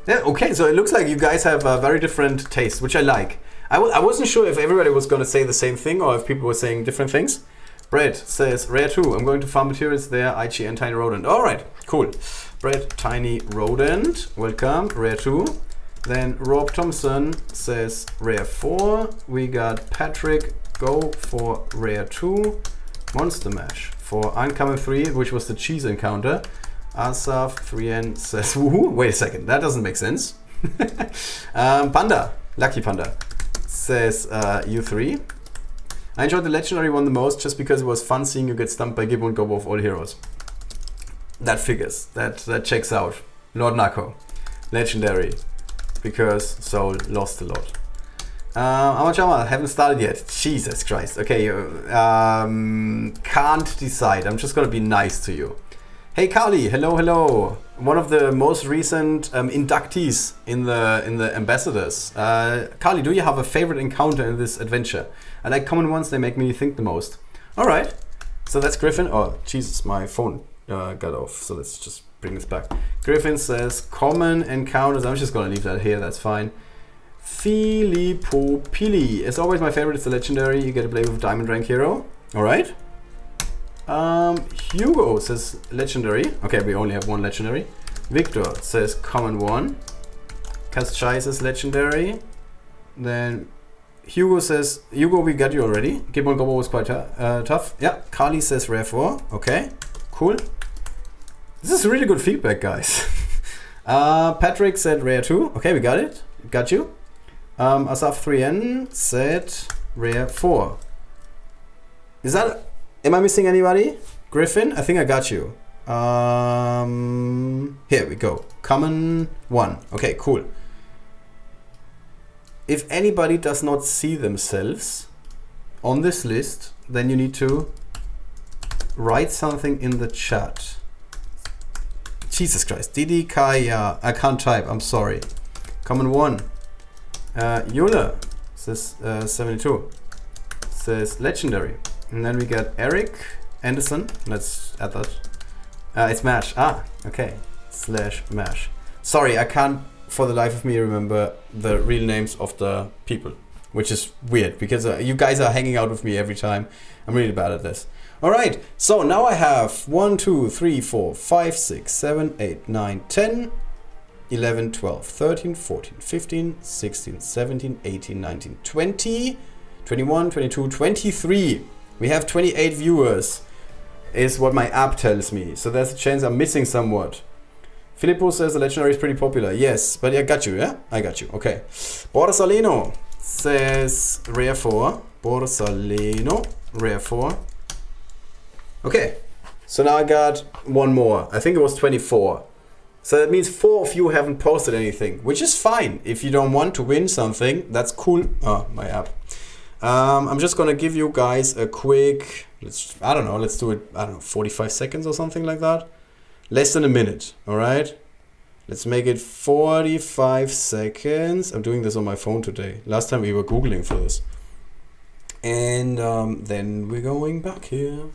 Yeah, okay, so it looks like you guys have a very different taste, which I like. I wasn't sure if everybody was gonna say the same thing or if people were saying different things. Brett says Rare 2. I'm going to farm materials there. IG and Tiny Rodent. Alright, cool. Brett, Tiny Rodent. Welcome. Rare 2. Then Rob Thompson says Rare 4. We got Patrick. Go for Rare 2. Monster Mash for Uncommon 3, which was the cheese encounter. Asaf 3N says woohoo. Wait a second, that doesn't make sense. Panda, Lucky Panda says U3. I enjoyed the legendary one the most just because it was fun seeing you get stumped by Gibbo and Gobo of all heroes. That figures, that checks out. Lord Nako, legendary, because Soul lost a lot. Amachama, haven't started yet. Jesus Christ. Okay, can't decide. I'm just gonna be nice to you. Hey Carly, hello. One of the most recent inductees in the ambassadors. Carly, do you have a favorite encounter in this adventure? I like common ones, they make me think the most. Alright, so that's Griffin. Oh, Jesus, my phone got off, so let's just bring this back. Griffin says common encounters. I'm just gonna leave that here, that's fine. Filippo Pili. As always, my favorite is the legendary. You get to play with Diamond Rank Hero. Alright. Hugo says legendary. Okay, we only have one legendary. Victor says common 1. Kastchai says legendary. Then Hugo says, Hugo, we got you already. Gibbon Gobo was quite tough. Yeah, Carly says Rare 4. Okay, cool. This is really good feedback, guys. Patrick said Rare 2. Okay, we got it. Got you. Asaf 3N said Rare 4. Is that... Am I missing anybody? Griffin? I think I got you. Here we go. Common 1. Okay, cool. If anybody does not see themselves on this list, then you need to write something in the chat. Jesus Christ. Didi Kaya. I can't type. I'm sorry. Common 1. Yula says 72. Says legendary. And then we got Eric Anderson. Let's add that. It's Mash. Ah, okay. /Mash. Sorry, I can't for the life of me remember the real names of the people, which is weird because you guys are hanging out with me every time. I'm really bad at this. Alright, so now I have 1, 2, 3, 4, 5, 6, 7, 8, 9, 10, 11, 12, 13, 14, 15, 16, 17, 18, 19, 20, 21, 22, 23. We have 28 viewers, is what my app tells me. So there's a chance I'm missing somewhat. Filippo says the legendary is pretty popular. Yes, but I got you, yeah? I got you, okay. Borsalino says Rare 4. Borsalino, Rare 4. Okay, so now I got one more. I think it was 24. So that means 4 of you haven't posted anything, which is fine. If you don't want to win something, that's cool. Oh, my app. I'm just gonna give you guys a quick, let's do it, 45 seconds or something like that. Less than a minute, all right? Let's make it 45 seconds. I'm doing this on my phone today. Last time we were Googling for this. And then we're going back here.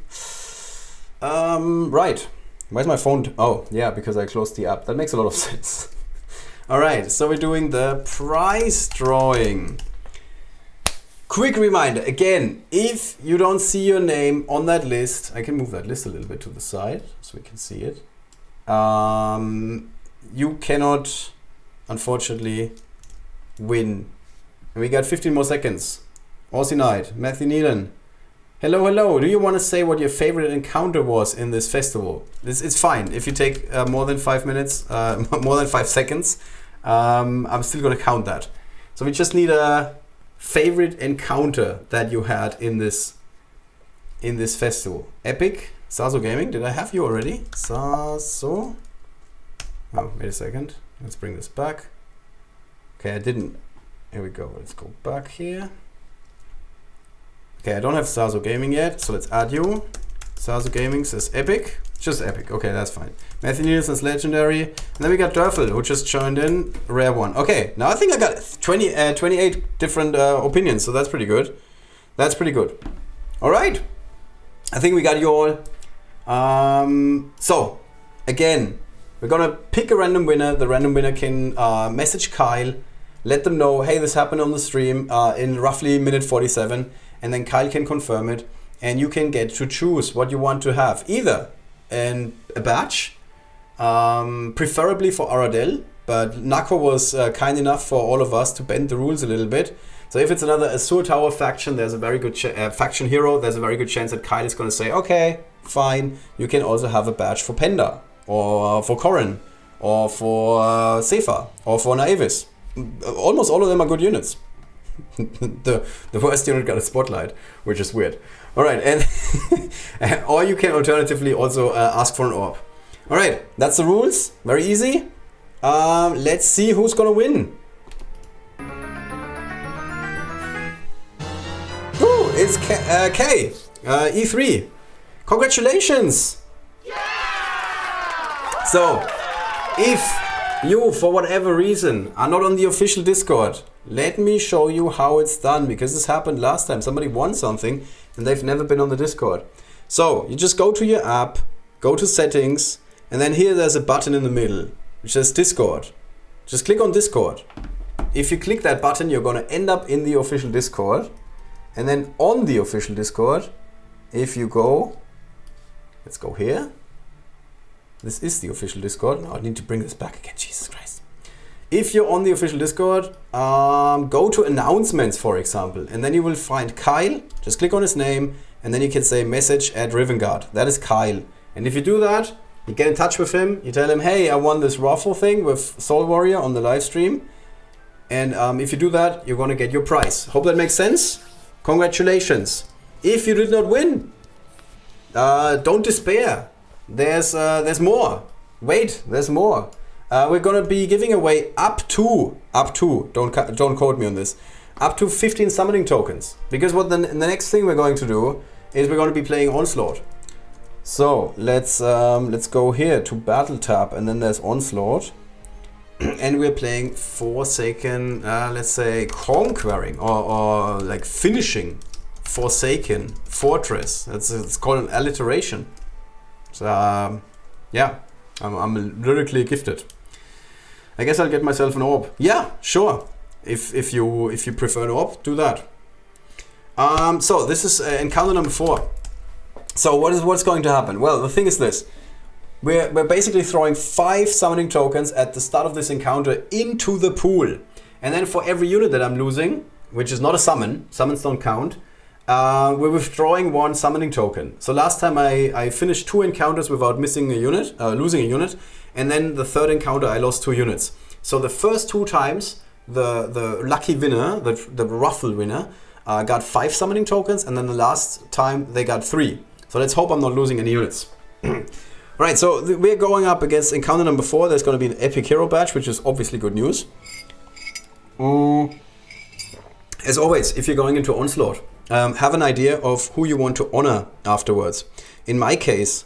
Right. Where's my phone? Oh, yeah, because I closed the app. That makes a lot of sense. All right, so we're doing the prize drawing. Quick reminder, again, if you don't see your name on that list, I can move that list a little bit to the side so we can see it. You cannot, unfortunately, win. And we got 15 more seconds. Aussie Knight, Matthew Needon. Hello, hello. Do you want to say what your favorite encounter was in this festival? It's fine. If you take more than 5 minutes, more than 5 seconds, I'm still going to count that. So we just need a favorite encounter that you had in this festival. Epic, Saso Gaming. Did I have you already? Saso. Oh, wait a second. Let's bring this back. Okay, I didn't. Here we go. Let's go back here. Okay, I don't have Saso Gaming yet, so let's add you. Saso Gaming says Epic. Just Epic. Okay, that's fine. Matthew Nielsen says Legendary. And then we got Durfel, who just joined in. Rare one. Okay, now I think I got 28 different opinions, so that's pretty good. That's pretty good. All right. I think we got you all. So, again, we're going to pick a random winner. The random winner can message Kyle. Let them know, hey, this happened on the stream in roughly minute 47. And then Kyle can confirm it. And you can get to choose what you want to have. Either a badge, preferably for Aradel. But Nako was kind enough for all of us to bend the rules a little bit. So if it's another Azure Tower faction, there's a very good faction hero. There's a very good chance that Kyle is going to say, okay, fine. You can also have a badge for Penda, or for Corrin, or for Sefa, or for Naivis. Almost all of them are good units. the worst unit got a spotlight, which is weird. All right, and or you can alternatively also ask for an orb. All right, that's the rules. Very easy. Let's see who's gonna win. Ooh, it's K, E3. Congratulations. Yeah! So, if you, for whatever reason, are not on the official Discord, let me show you how it's done, because this happened last time. Somebody won something and they've never been on the Discord. So you just go to your app, go to settings, and then here there's a button in the middle which says Discord. Just click on Discord. If you click that button, you're going to end up in the official Discord. And then on the official Discord, if you go, let's go here. This is the official Discord. Now I need to bring this back again. Jesus Christ. If you're on the official Discord, go to announcements, for example, and then you will find Kyle. Just click on his name, and then you can say message at Rivengard. That is Kyle. And if you do that, you get in touch with him. You tell him, hey, I won this raffle thing with Soul Warrior on the live stream. And if you do that, you're going to get your prize. Hope that makes sense. Congratulations. If you did not win, don't despair. There's more. Wait, there's more. We're gonna be giving away up to don't quote me on this, up to 15 summoning tokens. Because what the next thing we're going to do is we're going to be playing Onslaught. So let's go here to Battle tab, and then there's Onslaught, and we're playing Forsaken. Let's say conquering or like finishing Forsaken Fortress. It's called an alliteration. So yeah, I'm lyrically gifted. I guess I'll get myself an orb. Yeah, sure. If you prefer an orb, do that. So this is encounter number 4. So what's going to happen? Well, the thing is this: we're basically throwing 5 summoning tokens at the start of this encounter into the pool, and then for every unit that I'm losing, which is not a summon, summons don't count. We're withdrawing 1 summoning token. So last time I finished 2 encounters without missing a unit, losing a unit, and then the 3rd encounter I lost 2 units. So the first 2 times, the lucky winner, the raffle winner, got 5 summoning tokens, and then the last time they got 3. So let's hope I'm not losing any units. Right, so we're going up against encounter number 4. There's going to be an epic hero badge, which is obviously good news. As always, if you're going into Onslaught, have an idea of who you want to honor afterwards. In my case,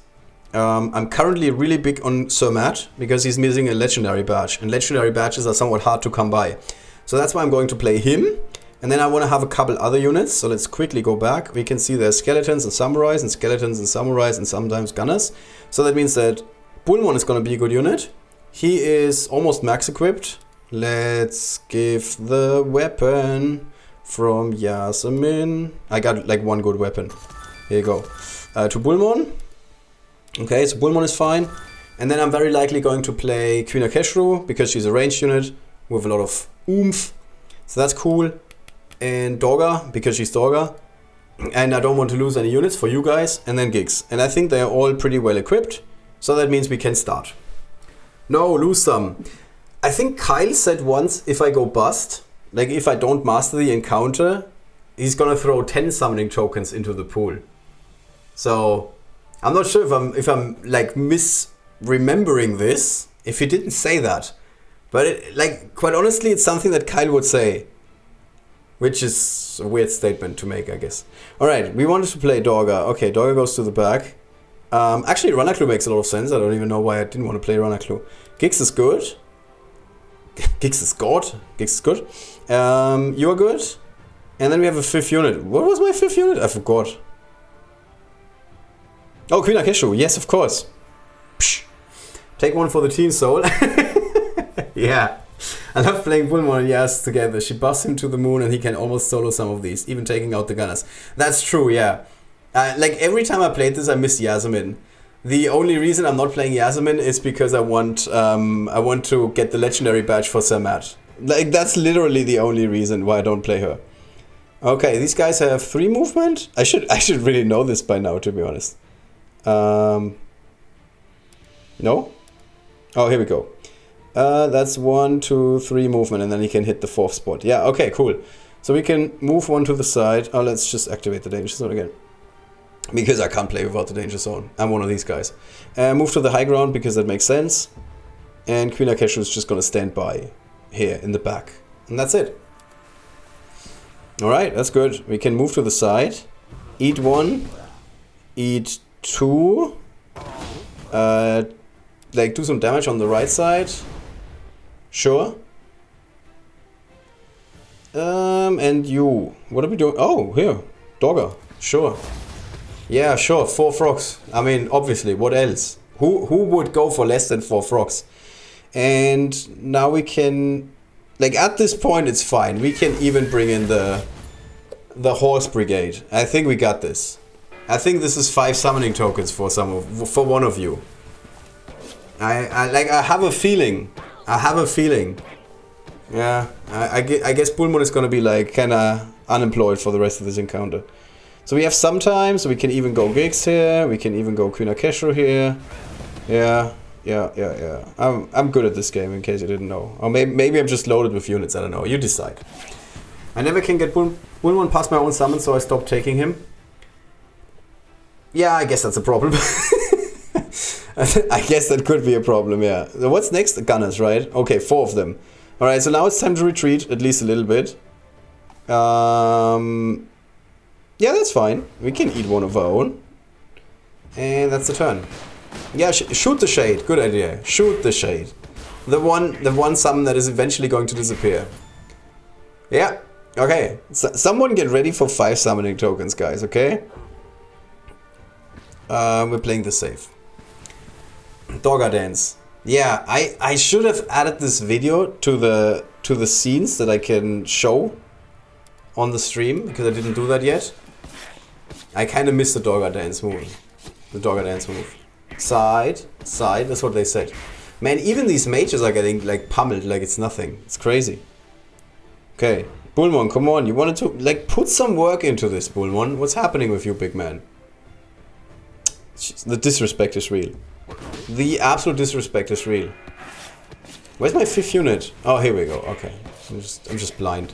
I'm currently really big on Sir Matt because he's missing a legendary badge, and legendary badges are somewhat hard to come by. So that's why I'm going to play him. And then I want to have a couple other units. So let's quickly go back. We can see there's skeletons and samurais and skeletons and samurais and sometimes gunners. So that means that Bullmon is going to be a good unit. He is almost max equipped. Let's give the weapon from Yasemin. I got like one good weapon. Here you go. To Bullmon. Okay, so Bullmon is fine. And then I'm very likely going to play Queen Akeshru because she's a ranged unit with a lot of oomph. So that's cool. And Dorga because she's Dorga. And I don't want to lose any units for you guys. And then Giggs. And I think they're all pretty well equipped. So that means we can start. No, lose some. I think Kyle said once if I go bust, like if I don't master the encounter, he's gonna throw 10 summoning tokens into the pool. So I'm not sure if I'm like misremembering this, if he didn't say that. But it, like quite honestly, it's something that Kyle would say. Which is a weird statement to make, I guess. Alright, we wanted to play Dorga. Okay, Dorga goes to the back. Actually, Ranaklu makes a lot of sense. I don't even know why I didn't want to play Ranaklu. Giggs is good. Giggs is good. Giggs is good. You are good. And then we have a 5th unit. What was my 5th unit? I forgot. Oh, Queen Akeshu. Yes, of course. Psh. Take one for the team, Soul. Yeah. I love playing Bullmon and Yas together. She buffs him to the moon and he can almost solo some of these, even taking out the gunners. That's true, yeah. Like every time I played this, I miss Yasemin. The only reason I'm not playing Yasemin is because I want to get the legendary badge for Sir Matt. Like that's literally the only reason why I don't play her. Okay, these guys have 3 movement. I should really know this by now, to be honest. No? Oh, here we go. That's 1, 2, 3 movement, and then he can hit the 4th spot. Yeah, okay, cool. So we can move one to the side. Oh, let's just activate the danger zone again. Because I can't play without the danger zone. I'm one of these guys. Move to the high ground because that makes sense. And Queen Akeshu is just going to stand by here in the back. And that's it. Alright, that's good. We can move to the side. Eat 1. Eat 2. Like do some damage on the right side. Sure. And you. What are we doing? Oh, here. Dogger. Sure. Yeah, sure. 4 frogs. I mean, obviously, what else? Who would go for less than 4 frogs? And now we can... Like, at this point, it's fine. We can even bring in the horse brigade. I think we got this. I think this is 5 summoning tokens for one of you. I have a feeling. Yeah, I guess Bullmon is gonna be like kinda unemployed for the rest of this encounter. So we have sometimes, we can even go Giggs here, we can even go Queen Akeshu here. Yeah. I'm good at this game, in case you didn't know. Or maybe I'm just loaded with units, I don't know, you decide. I never can get Bullmon past my own summon, so I stopped taking him. Yeah, I guess that's a problem. I guess that could be a problem, yeah. So what's next? The gunners, right? Okay, 4 of them. Alright, so now it's time to retreat, at least a little bit. Yeah, that's fine. We can eat one of our own. And that's the turn. Yeah, shoot the shade. Good idea. Shoot the shade. The one summon that is eventually going to disappear. Yeah. Okay. So, someone get ready for 5 summoning tokens, guys, okay? We're playing this safe. Dogger dance. Yeah, I should have added this video to the scenes that I can show on the stream, because I didn't do that yet. I kind of missed the Dogger dance move. The Dogger dance move. Side, that's what they said. Man, even these mages are getting like pummeled like it's nothing. It's crazy. Okay, Bullmon, come on. You wanted to like put some work into this, Bullmon. What's happening with you, big man? The disrespect is real. The absolute disrespect is real. Where's my 5th unit? Oh, here we go. Okay, I'm just blind.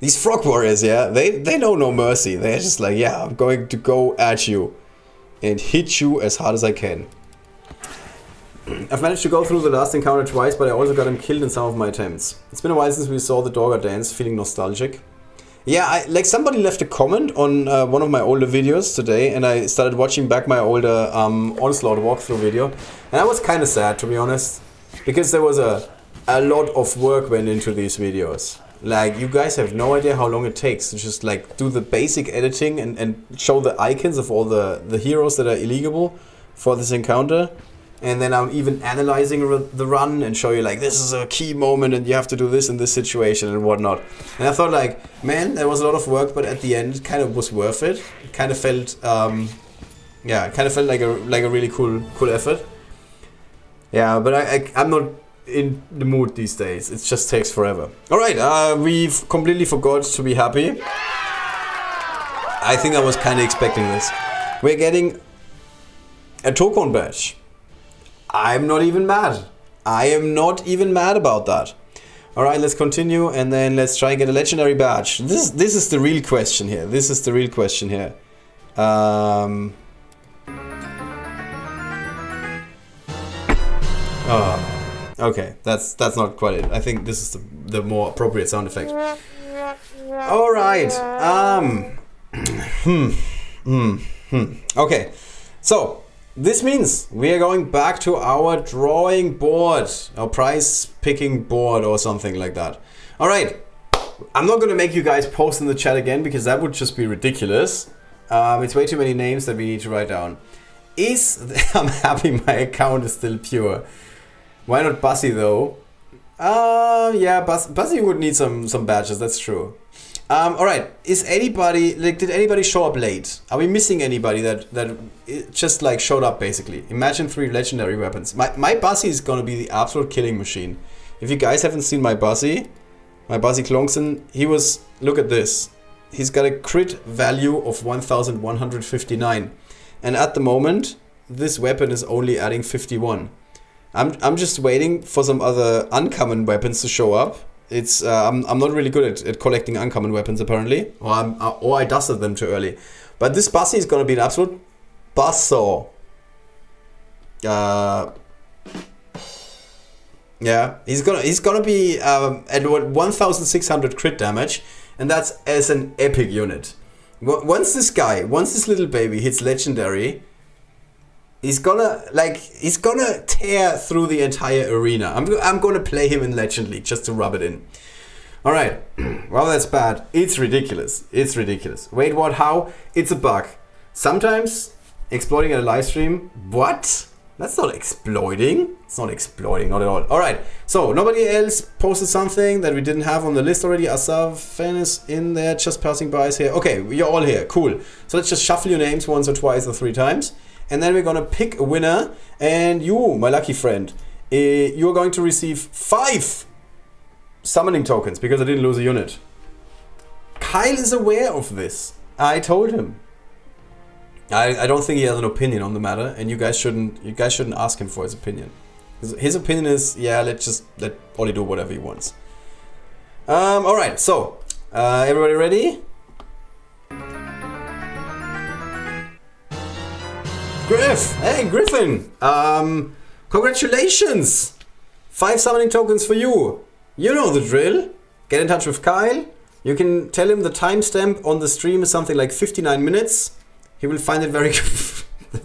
These frog warriors, yeah, they know no mercy. They're just like, yeah, I'm going to go at you and hit you as hard as I can. I've managed to go through the last encounter twice, but I also got him killed in some of my attempts. It's been a while since we saw the Dogger dance, feeling nostalgic. Yeah, like somebody left a comment on one of my older videos today, and I started watching back my older Onslaught walkthrough video, and I was kind of sad, to be honest, because there was a lot of work went into these videos. Like, you guys have no idea how long it takes to just like do the basic editing and show the icons of all the heroes that are illegal for this encounter. And then I'm even analyzing the run and show you like, this is a key moment and you have to do this in this situation and whatnot. And I thought like, man, there was a lot of work, but at the end it kind of was worth it. It kind of felt, yeah, it kind of felt like a really cool effort. Yeah, but I'm not in the mood these days. It just takes forever. All right, we've completely forgot to be happy. I think I was kind of expecting this. We're getting a token badge. I'm not even mad. I am not even mad about that. All right, let's continue and then let's try and get a legendary badge. This is the real question here. This is the real question here. Okay, that's not quite it. I think this is the more appropriate sound effect. All right. Okay, so this means we are going back to our drawing board, our prize picking board or something like that. All right, I'm not going to make you guys post in the chat again because that would just be ridiculous. It's way too many names that we need to write down. I'm happy my account is still pure. Why not Bussy though? Yeah, Bussy would need some badges, that's true. Alright, is anybody, like, did anybody show up late? Are we missing anybody that just like showed up basically? Imagine 3 legendary weapons. My Bussy is gonna be the absolute killing machine. If you guys haven't seen my Bussy Klongson, he was, look at this. He's got a crit value of 1159. And at the moment, this weapon is only adding 51. I'm just waiting for some other uncommon weapons to show up. It's I'm not really good at collecting uncommon weapons apparently, or I dusted them too early. But this Bussy is gonna be an absolute buzzsaw. Yeah, he's gonna be at 1,600 crit damage, and that's as an epic unit. Once this little baby hits legendary, he's gonna tear through the entire arena. I'm gonna play him in Legend League just to rub it in. All right. Well, that's bad. It's ridiculous. It's ridiculous. Wait, what? How? It's a bug. Sometimes exploiting at a live stream. What? That's not exploiting. It's not exploiting, not at all. All right. So nobody else posted something that we didn't have on the list already. Asav is in there, just passing by is here. Okay, you're all here. Cool. So let's just shuffle your names once or twice or 3 times. And then we're gonna pick a winner, and you, my lucky friend, you're going to receive 5 summoning tokens because I didn't lose a unit. Kyle is aware of this. I told him. I don't think he has an opinion on the matter, and you guys shouldn't ask him for his opinion. His opinion is, yeah, let Ollie do whatever he wants. All right, so everybody ready? Griff! Hey, Griffin! Congratulations! 5 summoning tokens for you. You know the drill. Get in touch with Kyle. You can tell him the timestamp on the stream is something like 59 minutes. He will find it very...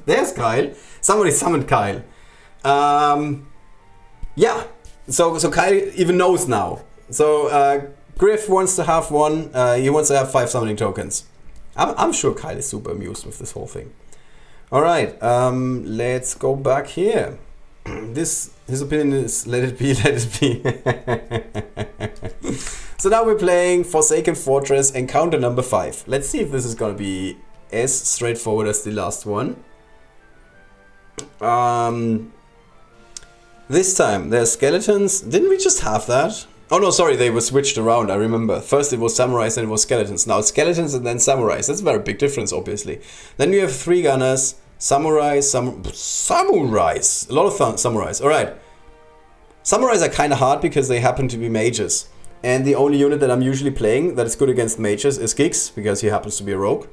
There's Kyle. Somebody summoned Kyle. Yeah. So Kyle even knows now. So Griff wants to have one. He wants to have 5 summoning tokens. I'm sure Kyle is super amused with this whole thing. All right, let's go back here. His opinion is let it be, let it be. So now we're playing Forsaken Fortress encounter number 5. Let's see if this is gonna be as straightforward as the last one. This time there's skeletons. Didn't we just have that? Oh no, sorry, they were switched around, I remember. First it was samurais, then it was skeletons. Now it's skeletons and then samurais. That's a very big difference, obviously. Then we have 3 gunners, samurais, samurais. A lot of samurais. Alright. Samurais are kind of hard because they happen to be mages. And the only unit that I'm usually playing that is good against mages is Giggs, because he happens to be a rogue.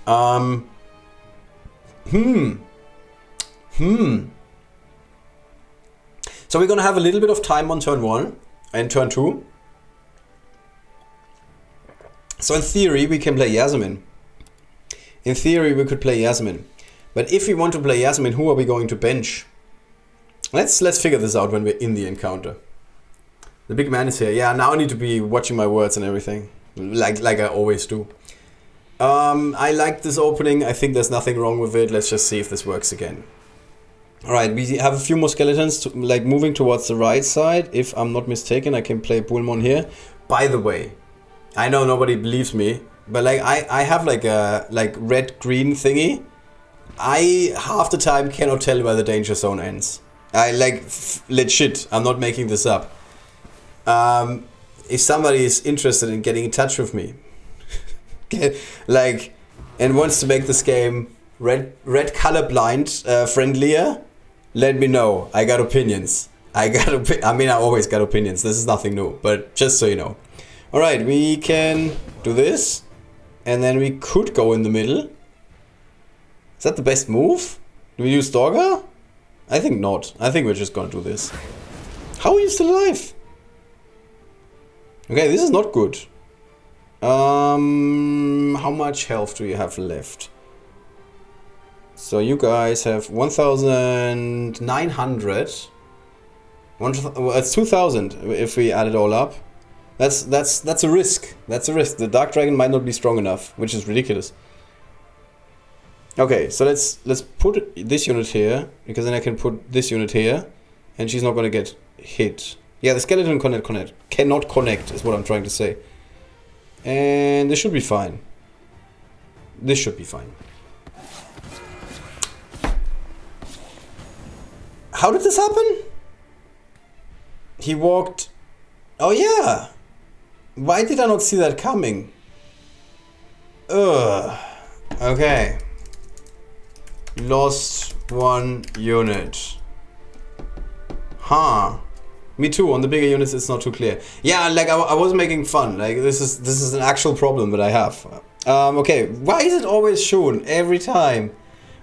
So we're gonna have a little bit of time on turn 1 and turn 2. So in theory, we can play Yasmin. In theory, we could play Yasmin. But if we want to play Yasmin, who are we going to bench? Let's figure this out when we're in the encounter. The big man is here. Yeah, now I need to be watching my words and everything. Like I always do. I like this opening. I think there's nothing wrong with it. Let's just see if this works again. Alright, we have a few more skeletons like moving towards the right side. If I'm not mistaken, I can play Bullmon here. By the way, I know nobody believes me, but like I have like a red-green thingy. I half the time cannot tell where the danger zone ends. I like legit, I'm not making this up. If somebody is interested in getting in touch with me, like, and wants to make this game red colorblind friendlier, let me know. I got opinions. I always got opinions. This is nothing new, but just so you know. All right, we can do this, and then we could go in the middle. Is that the best move? Do we use Dogger? I think not. I think we're just gonna do this. How are you still alive? Okay, this is not good. How much health do you have left? So you guys have 1,900. It's 2,000 if we add it all up. That's a risk. That's a risk. The Dark Dragon might not be strong enough, which is ridiculous. Okay, so let's put this unit here, because then I can put this unit here, and she's not gonna get hit. Yeah, the skeleton cannot connect is what I'm trying to say. And this should be fine. This should be fine. How did this happen? He walked... Oh yeah! Why did I not see that coming? Ugh. Okay. Lost one unit. Huh. Me too, on the bigger units it's not too clear. Yeah, like I was making fun. Like this is an actual problem that I have. Okay, why is it always shown every time?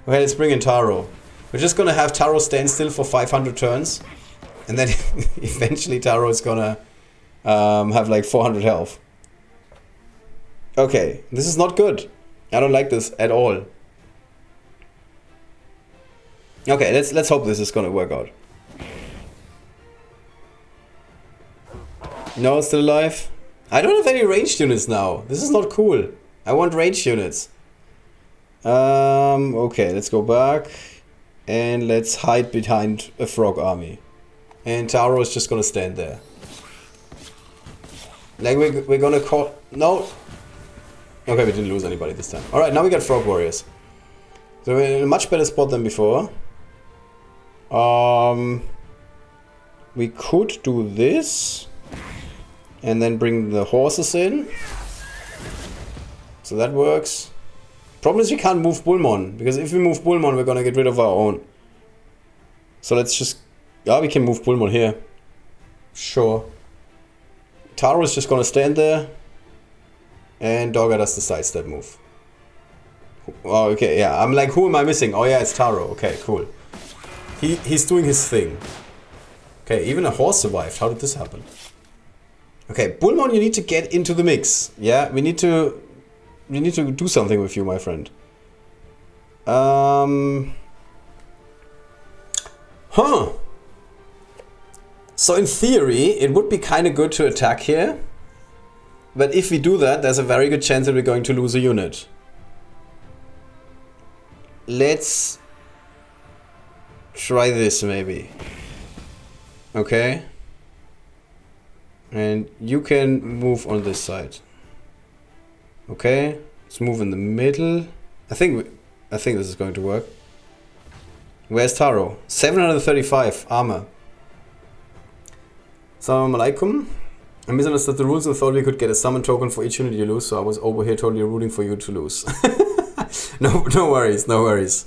Okay, let's bring in Taro. We're just gonna have Taro stand still for 500 turns. And then eventually Taro is gonna have like 400 health. Okay, this is not good. I don't like this at all. Okay, let's hope this is gonna work out. No, it's still alive. I don't have any ranged units now. This is not cool. I want ranged units. Okay, let's go back. And let's hide behind a frog army. And Taro is just gonna stand there. Like we're gonna call... No! Okay, we didn't lose anybody this time. Alright, now we got frog warriors. So we're in a much better spot than before. We could do this. And then bring the horses in. So that works. Problem is we can't move Bullmon, because if we move Bullmon we're gonna get rid of our own. So let's just... Yeah, we can move Bullmon here. Sure. Taro is just gonna stand there. And Dogger does the sidestep move. Oh, okay, yeah. I'm like, who am I missing? Oh yeah, it's Taro. Okay, cool. He's doing his thing. Okay, even a horse survived. How did this happen? Okay, Bullmon, you need to get into the mix. Yeah, we need to do something with you, my friend. Huh. So in theory, it would be kind of good to attack here. But if we do that, there's a very good chance that we're going to lose a unit. Let's try this maybe. Okay. And you can move on this side. Okay, let's move in the middle. I think this is going to work. Where's Taro? 735 armor. Assalamu alaikum. I misunderstood the rules and thought we could get a summon token for each unit you lose, so I was over here totally rooting for you to lose. No worries, no worries.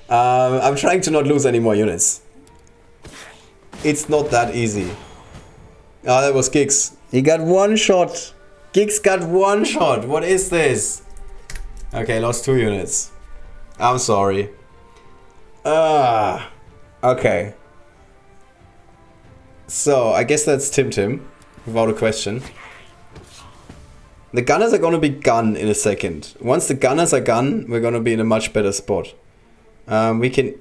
I'm trying to not lose any more units. It's not that easy. Oh, that was Giggs. He got one shot. Giggs got one shot. What is this? Okay, lost 2 units. I'm sorry. Okay. So, I guess that's Tim, without a question. The gunners are gonna be gone in a second. Once the gunners are gone, we're gonna be in a much better spot. We can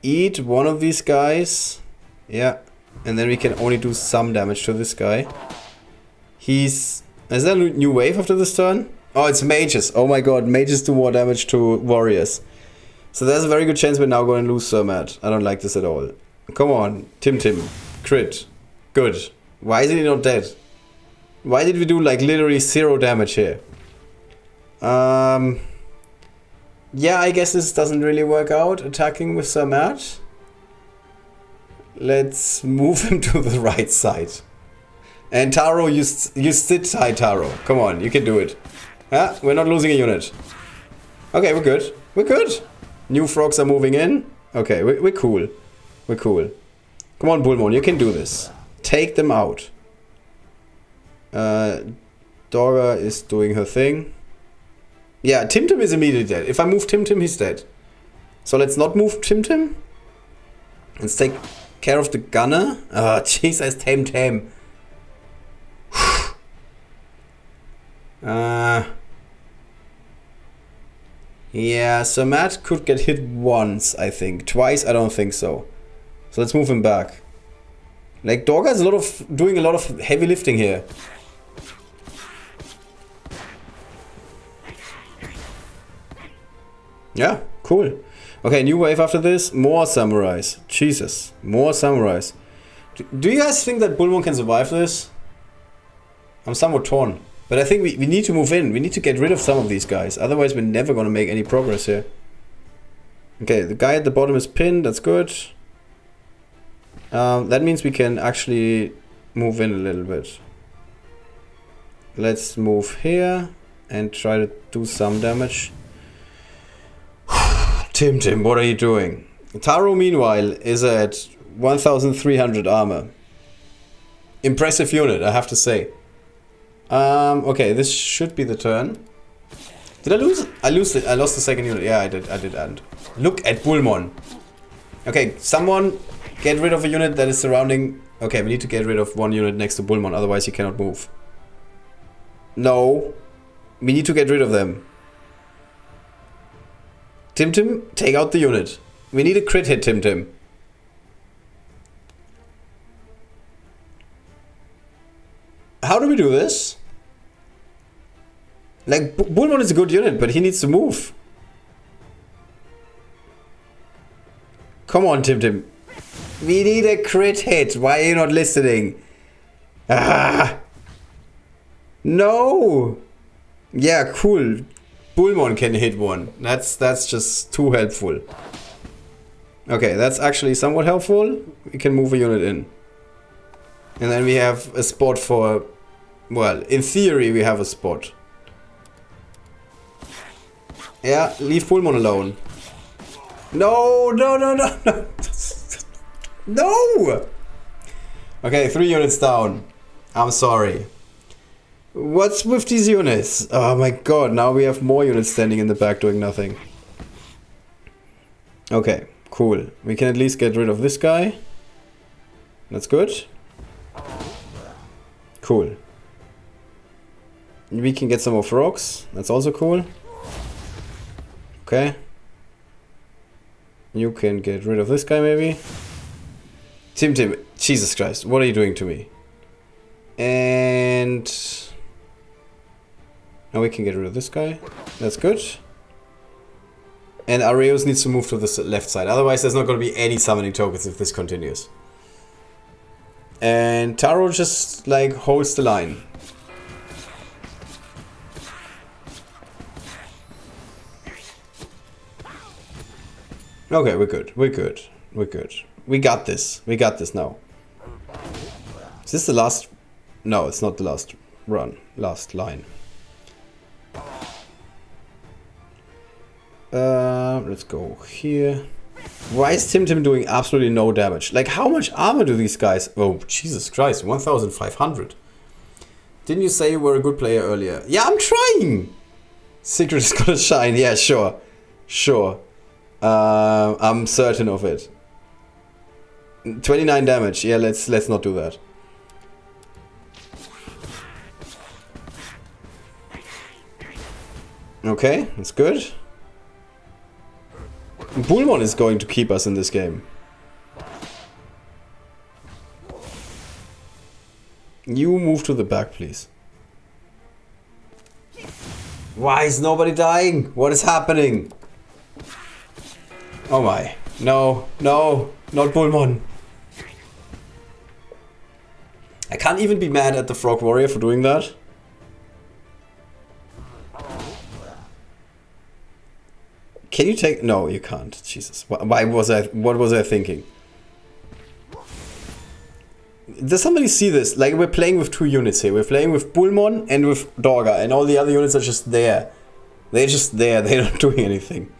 eat one of these guys. Yeah. And then we can only do some damage to this guy. Is there a new wave after this turn? Oh, it's mages. Oh my god, mages do more damage to warriors. So there's a very good chance we're now going to lose Sir Matt. I don't like this at all. Come on, Tim. Crit. Good. Why is he not dead? Why did we do like literally 0 damage here? Yeah, I guess this doesn't really work out, attacking with Sir Matt. Let's move him to the right side. And Taro, you sit tight, Taro. Come on, you can do it. Ah, we're not losing a unit. Okay, we're good. We're good. New frogs are moving in. Okay, we're cool. We're cool. Come on, Bullmon, you can do this. Take them out. Dora is doing her thing. Yeah, Tim is immediately dead. If I move Tim, he's dead. So let's not move Tim. Let's take care of the gunner. Oh, Jesus, Tim. Yeah, so Matt could get hit once, I think. Twice, I don't think so. So let's move him back. Like, Dorga is doing a lot of heavy lifting here. Yeah, cool. Okay, new wave after this. More samurais. Jesus, more samurais. Do you guys think that Bullmon can survive this? I'm somewhat torn. But I think we need to move in. We need to get rid of some of these guys. Otherwise, we're never going to make any progress here. Okay, the guy at the bottom is pinned. That's good. That means we can actually move in a little bit. Let's move here and try to do some damage. Tim, what are you doing? Taro, meanwhile, is at 1,300 armor. Impressive unit, I have to say. Okay, this should be the turn. Did I lose? I lost the second unit. Yeah, I did. And look at Bullmon. Okay, someone get rid of a unit that is surrounding. Okay, we need to get rid of one unit next to Bullmon, otherwise he cannot move. No, we need to get rid of them. Tim, take out the unit. We need a crit hit, Tim. How do we do this? Like, Bullmon is a good unit, but he needs to move. Come on, Tim. We need a crit hit. Why are you not listening? Ah! No! Yeah, cool. Bullmon can hit one. That's just too helpful. Okay, that's actually somewhat helpful. We can move a unit in. And then we have a spot for... Well, in theory we have a spot. Yeah, leave Bullmon alone. No! No! Okay, 3 units down. I'm sorry. What's with these units? Oh my god, now we have more units standing in the back doing nothing. Okay, cool. We can at least get rid of this guy. That's good. Cool. We can get some more frogs. That's also cool. Okay. You can get rid of this guy maybe. Tim, Jesus Christ, what are you doing to me? And... now we can get rid of this guy. That's good. And Areos needs to move to the left side. Otherwise there's not going to be any summoning tokens if this continues. And Taro just like holds the line. Okay, we're good. We got this now. Is this the last? No, it's not the last run. Last line. Let's go here. Why is Tim doing absolutely no damage? Like, how much armor do these guys... Oh, Jesus Christ, 1,500. Didn't you say you were a good player earlier? Yeah, I'm trying! Secret is gonna shine. Yeah, sure. I'm certain of it. 29 damage. Yeah, let's not do that. Okay, that's good. Bullmon is going to keep us in this game. You move to the back, please. Why is nobody dying? What is happening? Oh my. No, no, not Bullmon. I can't even be mad at the Frog Warrior for doing that. Can you take... No, you can't. Jesus. Why was I... What was I thinking? Does somebody see this? Like, we're playing with 2 units here. We're playing with Bullmon and with Dorga. And all the other units are just there. They're just there. They're not doing anything.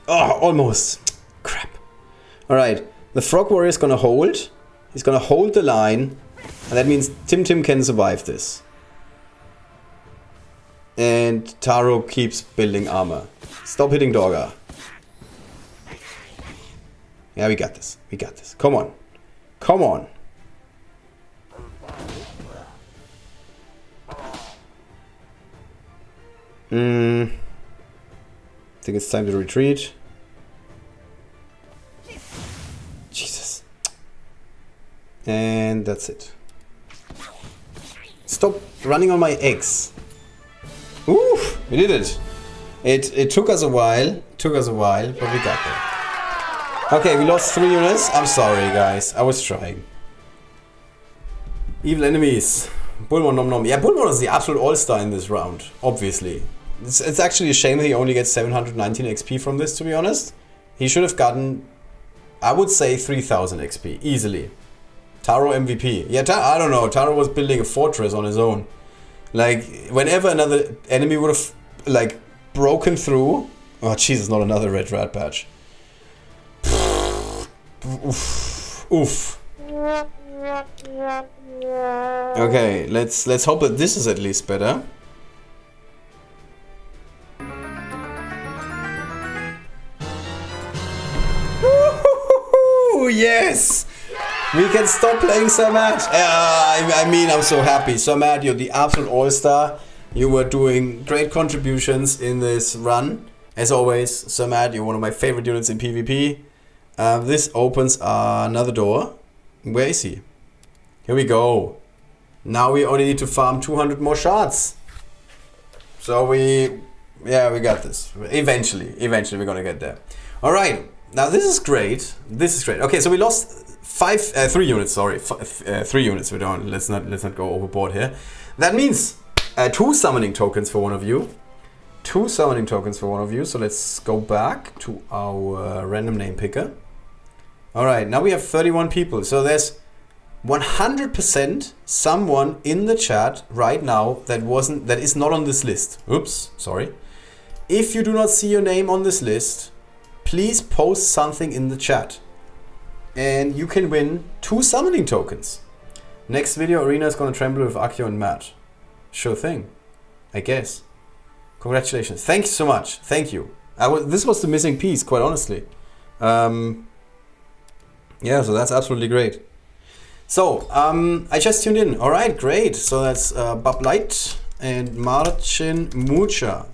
Oh, almost. Crap. Alright. The Frog Warrior is gonna hold. He's gonna hold the line. And that means Tim can survive this. And Taro keeps building armor. Stop hitting Dorga. Yeah, we got this. We got this. Come on. Come on. I think it's time to retreat. Jesus. And that's it. Stop running on my eggs. Ooh, we did it. It took us a while. But we got there. Okay, we lost 3 units. I'm sorry, guys. I was trying. Evil enemies. Bullmon nom nom. Yeah, Bullmon is the absolute all-star in this round, obviously. It's actually a shame that he only gets 719 XP from this, to be honest. He should have gotten, I would say, 3000 XP, easily. Taro MVP. Yeah, I don't know. Taro was building a fortress on his own. Like, whenever another enemy would have, like, broken through... Oh, Jesus, not another red rat patch. Oof. Oof. Okay, let's hope that this is at least better. Woo-hoo-hoo-hoo, yes! We can stop playing Samad. I mean, I'm so happy. Samad, you're the absolute all-star. You were doing great contributions in this run. As always, Samad, you're one of my favorite units in PvP. This opens another door. Where is he? Here we go. Now we only need to farm 200 more shards. So we got this. Eventually we're gonna get there. All right. Now this is great. Okay, so we lost 3 units. Sorry, 3 units. We don't. Let's not go overboard here. That means 2 summoning tokens for one of you. 2 summoning tokens for one of you. So let's go back to our random name picker. All right. Now we have 31 people. So there's 100% someone in the chat right now that is not on this list. Oops, sorry. If you do not see your name on this list, please post something in the chat. And you can win 2 summoning tokens. Next video, Arena is gonna tremble with Akio and Matt. Sure thing, I guess. Congratulations. Thank you so much. Thank you. This was the missing piece, quite honestly. Yeah, so that's absolutely great. So, I just tuned in. All right, great. So that's Bob Light and Marcin Mucha.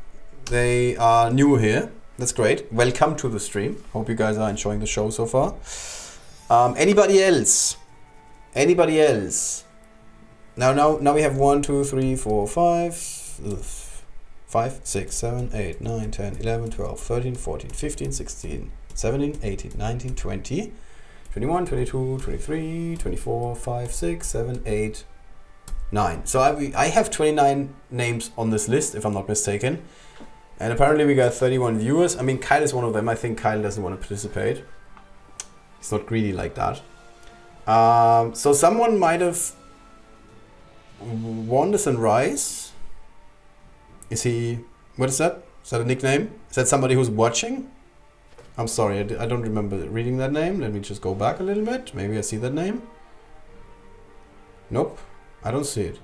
They are new here. That's great. Welcome to the stream. Hope you guys are enjoying the show so far. Anybody else? Anybody else? Now we have 1, 2, 3, 4, 5, 6, 7, 8, 9, 10, 11, 12, 13, 14, 15, 16, 17, 18, 19, 20. 21, 22, 23, 24, 5, 6, 7, 8, 9. So I have 29 names on this list, if I'm not mistaken. And apparently we got 31 viewers. I mean, Kyle is one of them. I think Kyle doesn't want to participate. He's not greedy like that. So someone might have won the Sunrise. Is he... What is that? Is that a nickname? Is that somebody who's watching? I'm sorry, I don't remember reading that name. Let me just go back a little bit. Maybe I see that name. Nope, I don't see it.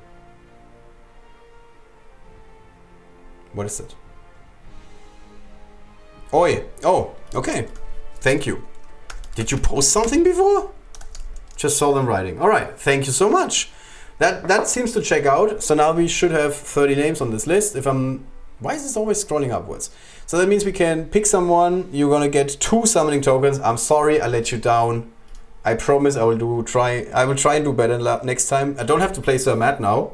What is it? Oi! Oh, okay. Thank you. Did you post something before? Just saw them writing. All right, thank you so much. That seems to check out. So now we should have 30 names on this list. If I'm Why is this always scrolling upwards? So that means we can pick someone. You're gonna get 2 summoning tokens. I'm sorry, I let you down. I promise I will try and do better next time. I don't have to play Sir Matt now,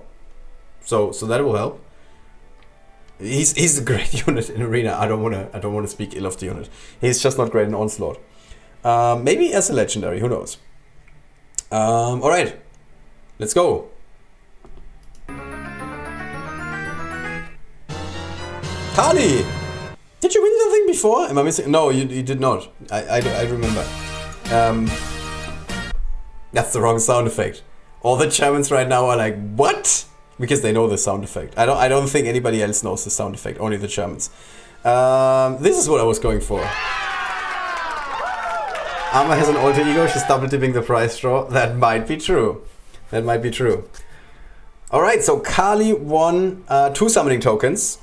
so that will help. He's a great unit in Arena. I don't wanna speak ill of the unit. He's just not great in Onslaught. Maybe as a legendary, who knows? All right, let's go. Kali, did you win something before? Am I missing? No, you did not. I remember. That's the wrong sound effect. All the Germans right now are like, what? Because they know the sound effect. I don't think anybody else knows the sound effect, only the Germans. This is what I was going for. Amma has an alter ego, she's double dipping the prize draw. That might be true. That might be true. Alright, so Kali won 2 summoning tokens.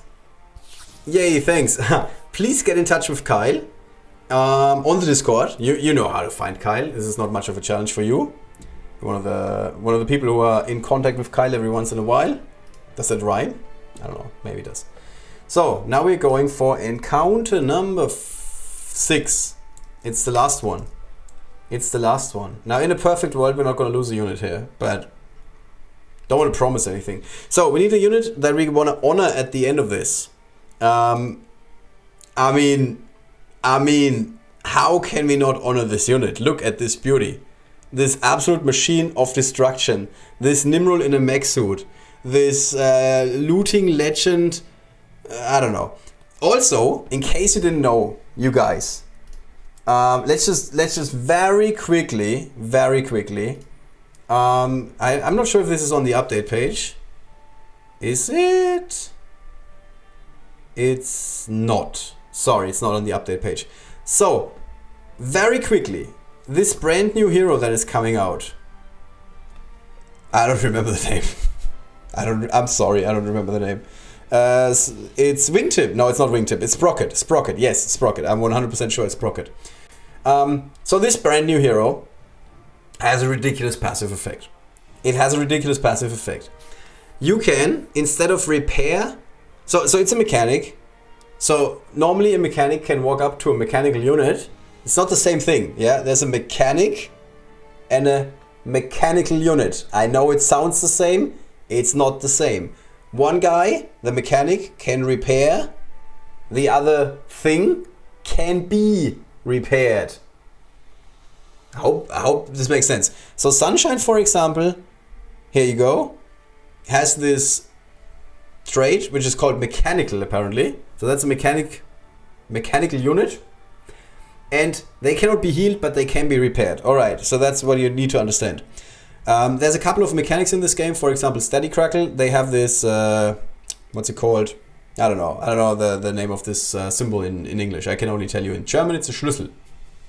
Yay, thanks. Please get in touch with Kyle on the Discord. You know how to find Kyle. This is not much of a challenge for you. One of the people who are in contact with Kyle every once in a while. Does that rhyme? I don't know. Maybe it does. So now we're going for encounter number 6. It's the last one. It's the last one. Now in a perfect world we're not going to lose a unit here, but don't want to promise anything. So we need a unit that we want to honor at the end of this. I mean, how can we not honor this unit? Look at this beauty. This absolute machine of destruction. This Nimrul in a mech suit. This looting legend. I don't know. Also, in case you didn't know, you guys, let's just very quickly. I'm not sure if this is on the update page. Is it? It's not. Sorry, it's not on the update page. So, very quickly, this brand new hero that is coming out. I don't remember the name. I'm sorry, I don't remember the name. It's Wingtip. No, it's not Wingtip. It's Sprocket. Sprocket. Yes, Sprocket. I'm 100% sure it's Sprocket. So this brand new hero has a ridiculous passive effect. It has a ridiculous passive effect. You can, instead of repair... So it's a mechanic. So normally a mechanic can walk up to a mechanical unit. It's not the same thing, yeah? There's a mechanic and a mechanical unit. I know it sounds the same. It's not the same. One guy, the mechanic, can repair. The other thing can be repaired. I hope this makes sense. So Sunshine, for example, here you go, has this trait which is called mechanical apparently. So that's a mechanical unit. And they cannot be healed, but they can be repaired. Alright, so that's what you need to understand. There's a couple of mechanics in this game. For example, Steady Crackle. They have this, what's it called? I don't know the name of this symbol in English. I can only tell you in German it's a Schlüssel.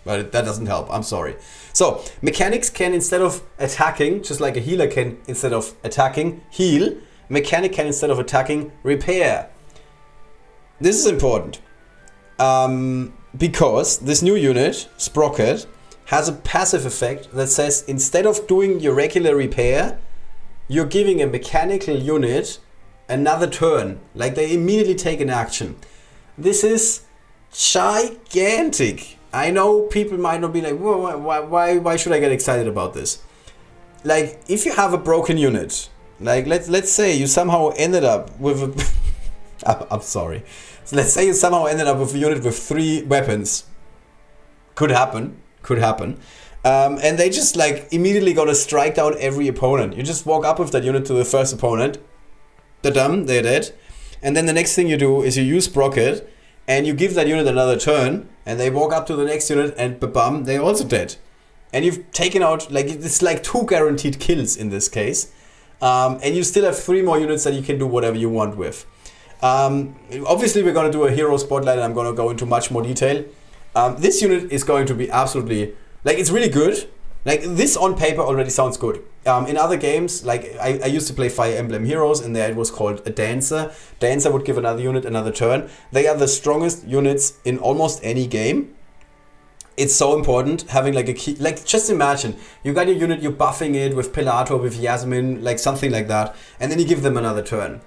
But that doesn't help, I'm sorry. So, mechanics can, instead of attacking, just like a healer can, instead of attacking, heal. Mechanic can, instead of attacking, repair. This is important. Because this new unit, Sprocket, has a passive effect that says instead of doing your regular repair, you're giving a mechanical unit another turn. Like they immediately take an action. This is gigantic. I know people might not be like, why should I get excited about this? Like if you have a broken unit, like let's say you somehow ended up with a I'm sorry. So let's say you somehow ended up with a unit with 3 weapons. Could happen. And they just like immediately gonna strike down every opponent. You just walk up with that unit to the first opponent. They're dead. And then the next thing you do is you use Sprocket and you give that unit another turn and they walk up to the next unit and bam, they're also dead. And you've taken out, like it's like 2 guaranteed kills in this case. And you still have 3 more units that you can do whatever you want with. Obviously we're going to do a hero spotlight and I'm going to go into much more detail. This unit is going to be absolutely, like it's really good. Like this on paper already sounds good. In other games, like I used to play Fire Emblem Heroes and there it was called a Dancer. Dancer would give another unit another turn. They are the strongest units in almost any game. It's so important having like a key. Like, just imagine you got your unit, you're buffing it with Pilato, with Yasmin, like something like that, and then you give them another turn.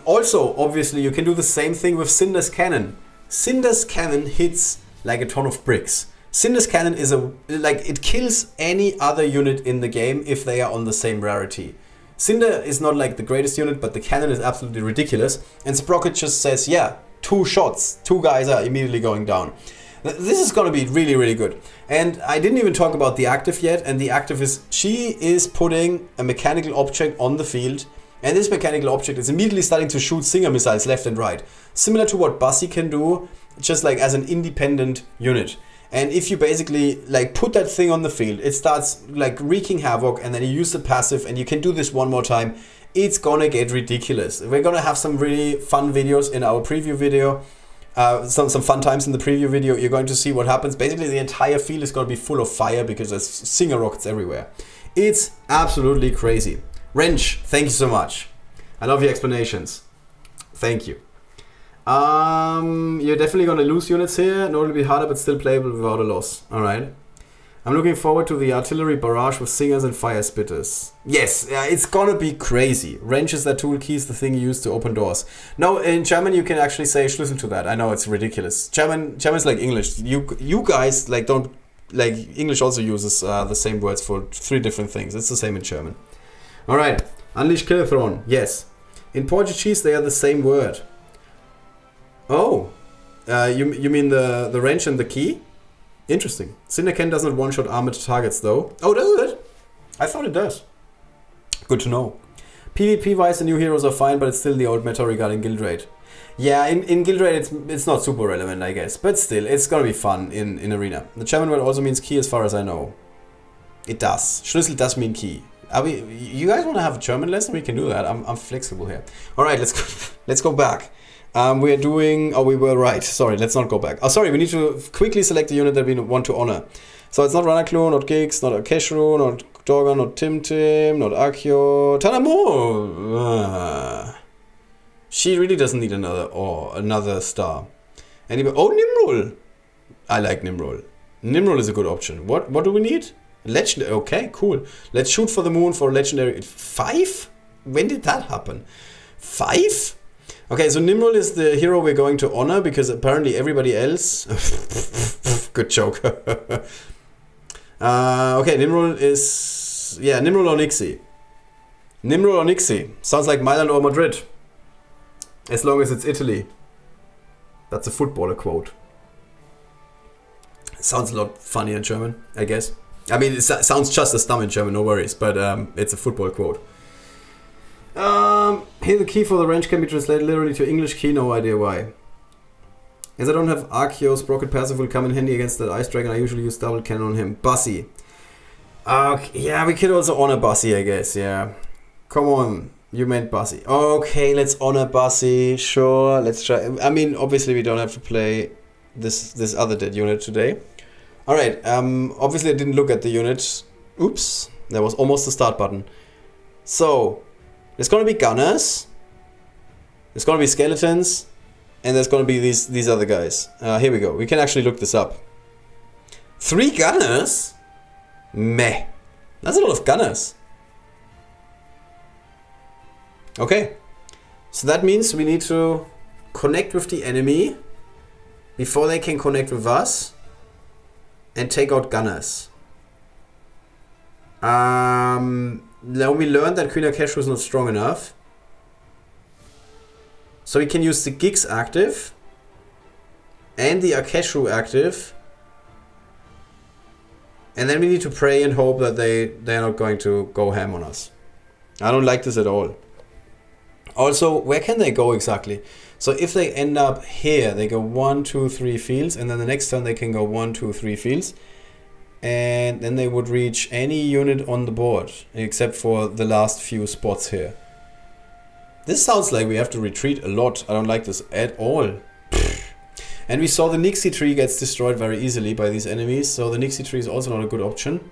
Also, obviously, you can do the same thing with Cinder's Cannon. Cinder's Cannon hits like a ton of bricks. Cinder's Cannon is it kills any other unit in the game if they are on the same rarity. Cinder is not like the greatest unit, but the cannon is absolutely ridiculous. And Sprocket just says, yeah, 2 shots, 2 guys are immediately going down. This is going to be really, really good. And I didn't even talk about the active yet. And the active is, she is putting a mechanical object on the field. And this mechanical object is immediately starting to shoot Singer missiles left and right. Similar to what Bassi can do, just like as an independent unit. And if you basically like put that thing on the field, it starts like wreaking havoc, and then you use the passive, and you can do this one more time. It's gonna get ridiculous. We're gonna have some really fun videos in our preview video. Some fun times in the preview video. You're going to see what happens. Basically, the entire field is gonna be full of fire because there's Singer rockets everywhere. It's absolutely crazy. Wrench, thank you so much. I love your explanations. Thank you. You're definitely going to lose units here. Not only be harder, but still playable without a loss. Alright. I'm looking forward to the artillery barrage with Singers and fire spitters. Yes, it's going to be crazy. Wrench is that tool key, is the thing you use to open doors. No, in German you can actually say Schlüssel to that. I know it's ridiculous. German is like English. You guys like don't like English also uses the same words for 3 different things. It's the same in German. Alright. Unleash Killerthron. Yes. In Portuguese they are the same word. Oh, you mean the wrench and the key? Interesting. Cindercan does not one-shot armored targets though. Oh, does it? I thought it does. Good to know. PvP-wise, the new heroes are fine, but it's still the old meta regarding guild raid. Yeah, in guild raid it's not super relevant, I guess. But still, it's gonna be fun in arena. The German word also means key as far as I know. It does. Schlüssel does mean key. You guys want to have a German lesson? We can do that. I'm flexible here. Alright, let's go back. We were right. Sorry, let's not go back. Oh, sorry, we need to quickly select the unit that we want to honor. So it's not Ranaklu, not Giggs, not Akeshru, not Dorgan, not Tim, not Akio, Tanamo. She really doesn't need another star. Anyway, oh, Nimrul. I like Nimrul. Nimrul is a good option. What do we need? Legendary. Okay, cool. Let's shoot for the moon for legendary. 5? When did that happen? 5? Okay, so Nimrul is the hero we're going to honor because apparently everybody else... Good joke. Okay, Nimrul is... Yeah, Nimrul or Nixie. Nimrul or Nixie. Sounds like Milan or Madrid. As long as it's Italy. That's a footballer quote. Sounds a lot funnier in German, I guess. I mean, it sounds just as dumb in German, no worries. But it's a football quote. Here the key for the wrench can be translated literally to English key, no idea why. As I don't have Arceus, Rocket Passive will come in handy against that Ice Dragon. I usually use double cannon on him. Bassi. Yeah, we could also honor Bassi, I guess, yeah. Come on, you meant Bassi. Okay, let's honor Bassi, sure, let's try. I mean, obviously we don't have to play this other dead unit today. Alright, obviously I didn't look at the unit. Oops, that was almost the start button. So... there's gonna be gunners, there's gonna be skeletons, and there's gonna be these other guys. Here we go. We can actually look this up. 3 gunners? Meh. That's a lot of gunners. Okay. So that means we need to connect with the enemy before they can connect with us and take out gunners. Now we learned that Queen Akeshu is not strong enough. So we can use the Giggs active and the Akeshu active. And then we need to pray and hope that they're not going to go ham on us. I don't like this at all. Also, where can they go exactly? So if they end up here, they go 1, 2, 3 fields, and then the next turn they can go 1, 2, 3 fields. And then they would reach any unit on the board, except for the last few spots here. This sounds like we have to retreat a lot. I don't like this at all. And we saw the Nixie tree gets destroyed very easily by these enemies, so the Nixie tree is also not a good option.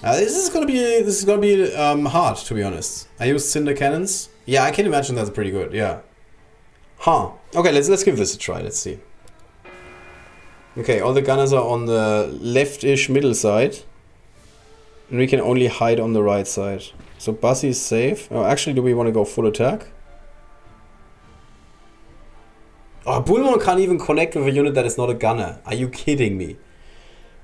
This is gonna be hard, to be honest. I used Cinder Cannons. Yeah, I can imagine that's pretty good. Yeah. Huh. Okay, let's give this a try. Let's see. Okay, all the gunners are on the left-ish middle side. And we can only hide on the right side. So Buzzy is safe. Oh, actually, do we want to go full attack? Oh, Bullmon can't even connect with a unit that is not a gunner. Are you kidding me?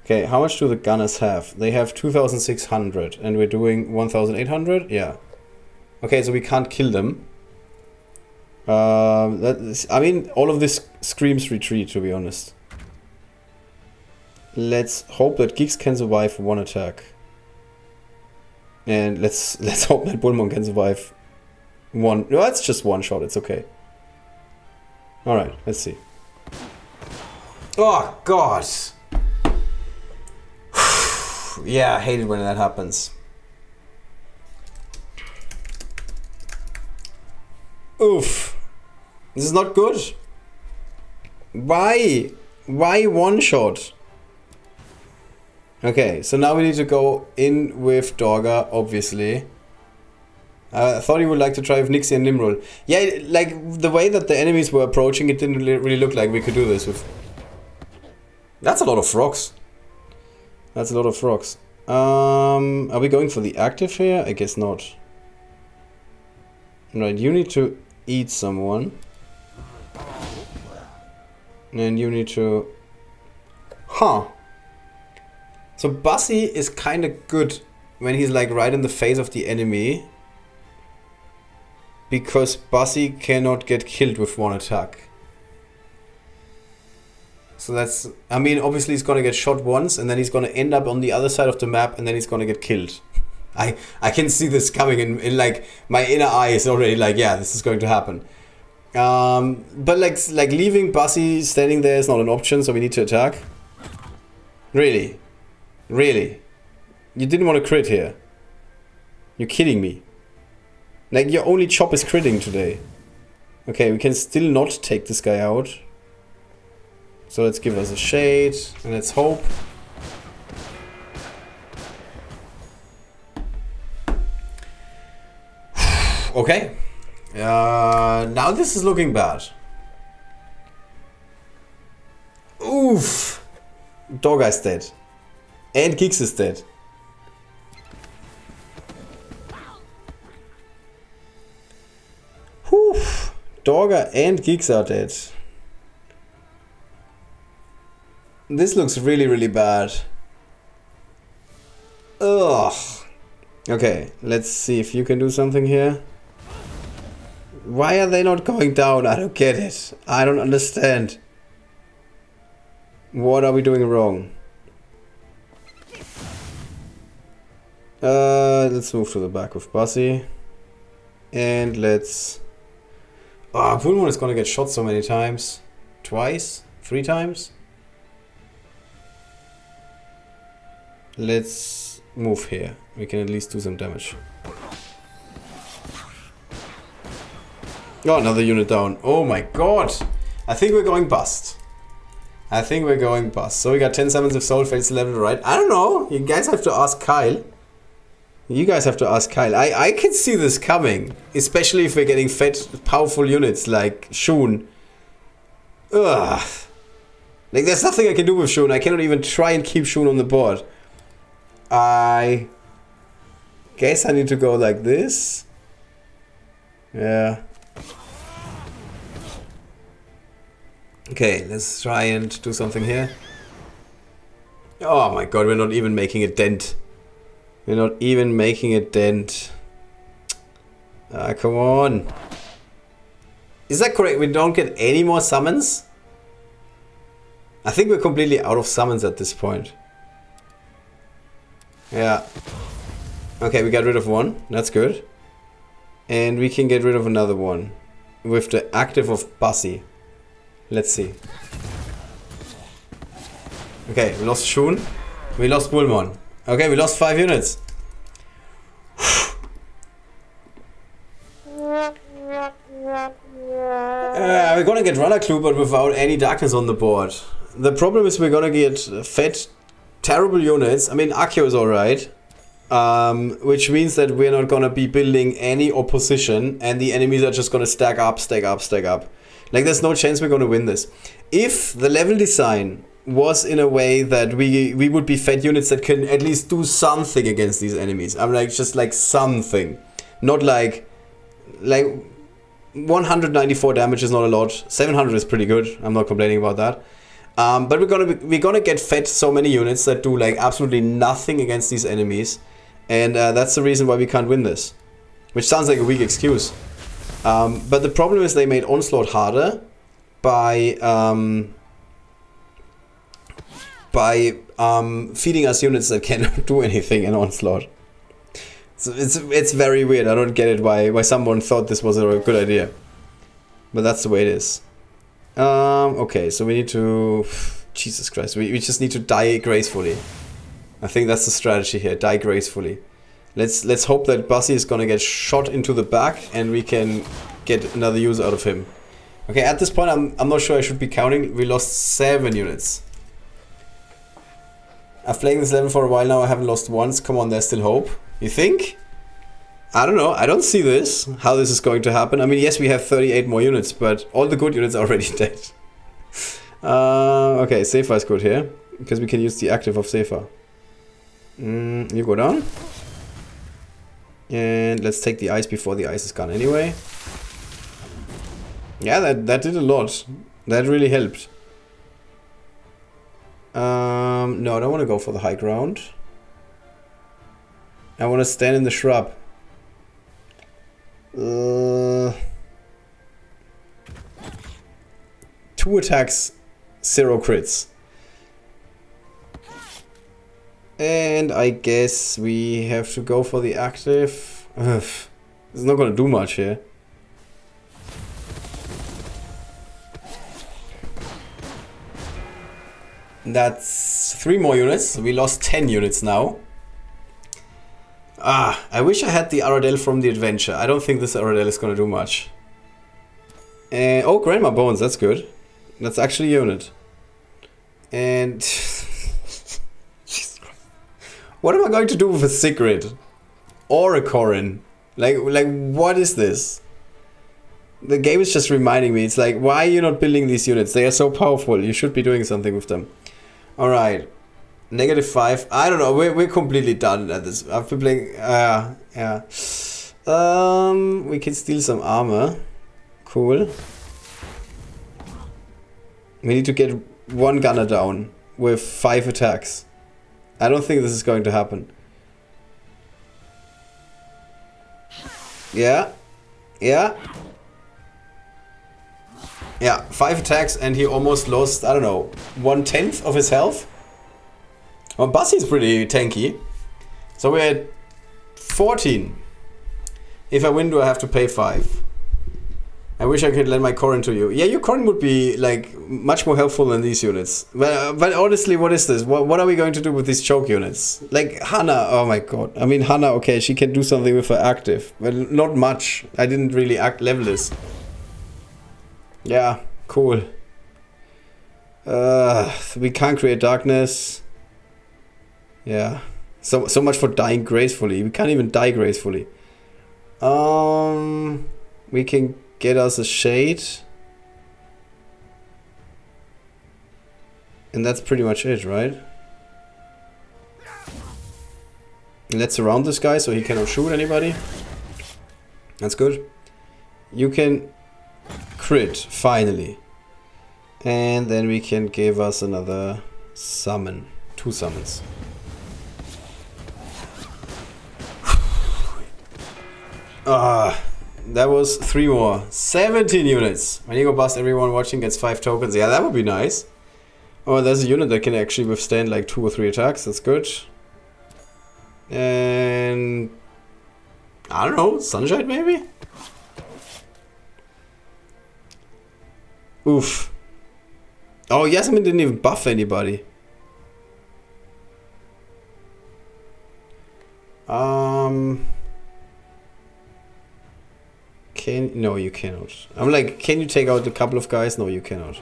Okay, how much do the gunners have? They have 2,600 and we're doing 1,800? Yeah. Okay, so we can't kill them. I mean, all of this screams retreat, to be honest. Let's hope that Geeks can survive one attack. And let's hope that Bullmon can survive one. No, it's just one shot, it's okay. Alright, let's see. Oh, God! Yeah, I hate it when that happens. Oof. This is not good. Why? Why one shot? Okay, so now we need to go in with Dorga, obviously. I thought he would like to try with Nixie and Nimrod. Yeah, like, the way that the enemies were approaching, it didn't really look like we could do this with... That's a lot of frogs. That's a lot of frogs. Are we going for the active here? I guess not. Right, you need to eat someone. And you need to... Huh. So Buzzy is kind of good when he's like right in the face of the enemy. Because Buzzy cannot get killed with one attack. So that's... I mean, obviously he's gonna get shot once and then he's gonna end up on the other side of the map and then he's gonna get killed. I can see this coming in like... My inner eye is already like, yeah, this is going to happen. But like leaving Buzzy standing there is not an option, so we need to attack. Really? Really? You didn't want to crit here? You're kidding me. Like, your only chop is critting today. Okay, we can still not take this guy out. So let's give us a shade, and let's hope. Okay. Now this is looking bad. Oof! Dorga's dead. And Geeks is dead. Whew. Dorga and Geeks are dead. This looks really, really bad. Ugh. Okay, let's see if you can do something here. Why are they not going down? I don't get it. I don't understand. What are we doing wrong? Let's move to the back of Buzzy. And let's... Ah, Bullmon is gonna get shot so many times. Twice? 3 times? Let's move here. We can at least do some damage. Oh, another unit down. Oh my god! I think we're going bust. I think we're going bust. So we got 10 summons of soul fates level, right? I don't know. You guys have to ask Kyle. You guys have to ask Kyle. I can see this coming. Especially if we're getting fed powerful units like Shun. Ugh. Like, there's nothing I can do with Shun. I cannot even try and keep Shun on the board. I guess I need to go like this. Yeah. Okay, let's try and do something here. Oh my god, we're not even making a dent. We're not even making a dent. Ah, come on. Is that correct? We don't get any more summons? I think we're completely out of summons at this point. Yeah. Okay, we got rid of one. That's good. And we can get rid of another one. With the active of Buzzy. Let's see. Okay, we lost Shun. We lost Bullmon. Okay, we lost 5 units. We're gonna get Runner Clue, but without any darkness on the board. The problem is we're gonna get fed terrible units. I mean, Akio is alright. Which means that we're not gonna be building any opposition, and the enemies are just gonna stack up, stack up, stack up. Like, there's no chance we're gonna win this. If the level design was in a way that we would be fed units that can at least do something against these enemies. I'm like, just like something. Not like 194 damage is not a lot. 700 is pretty good. I'm not complaining about that. But we're gonna get fed so many units that do like absolutely nothing against these enemies, and that's the reason why we can't win this. Which sounds like a weak excuse. But the problem is they made Onslaught harder by feeding us units that cannot do anything in Onslaught. So it's very weird. I don't get it why someone thought this was a good idea. But that's the way it is. Okay, so we need to... Jesus Christ, we just need to die gracefully. I think that's the strategy here, die gracefully. Let's hope that Bussy is gonna get shot into the back and we can get another use out of him. Okay, at this point I'm not sure I should be counting. We lost 7 units. I've playing this level for a while now, I haven't lost once. Come on, there's still hope. You think? I don't know, I don't see this, how this is going to happen. I mean, yes, we have 38 more units, but all the good units are already dead. Okay, Safer is good here, because we can use the active of Safer. You go down. And let's take the ice before the ice is gone anyway. Yeah, that did a lot. That really helped. No, I don't want to go for the high ground. I want to stand in the shrub. 2 attacks, 0 crits. And I guess we have to go for the active. It's not gonna do much here. That's 3 more units. We lost 10 units now. I wish I had the Aradel from the adventure. I don't think this Aradel is gonna do much. Oh, Grandma Bones, that's good. That's actually a unit. And... what am I going to do with a Sigrid? Or a Corrin? Like, what is this? The game is just reminding me. It's like, why are you not building these units? They are so powerful. You should be doing something with them. Alright. -5. I don't know. We're completely done at this. I've been playing... yeah. We can steal some armor. Cool. We need to get 1 gunner down with 5 attacks. I don't think this is going to happen. Yeah. Yeah. Yeah, 5 attacks and he almost lost, I don't know, 1/10 of his health. Well, Bussy's pretty tanky. So we're at 14. If I win, do I have to pay 5? I wish I could lend my Corrin to you. Yeah, your Corrin would be like much more helpful than these units. But honestly, what is this? What are we going to do with these choke units? Like Hannah, oh my god. I mean, Hannah, okay, she can do something with her active. But not much. I didn't really level this. Yeah, cool. We can't create darkness. Yeah. So much for dying gracefully. We can't even die gracefully. We can get us a shade. And that's pretty much it, right? And let's surround this guy so he cannot shoot anybody. That's good. You can crit, finally. And then we can give us another summon. 2 summons. That was 3 more. 17 units. When you go bust, everyone watching gets 5 tokens. Yeah, that would be nice. Oh, there's a unit that can actually withstand like 2 or 3 attacks. That's good. And... I don't know, Sunshine maybe? Oof. Oh, Yasmin didn't even buff anybody. No, you cannot. I'm like, can you take out a couple of guys? No, you cannot.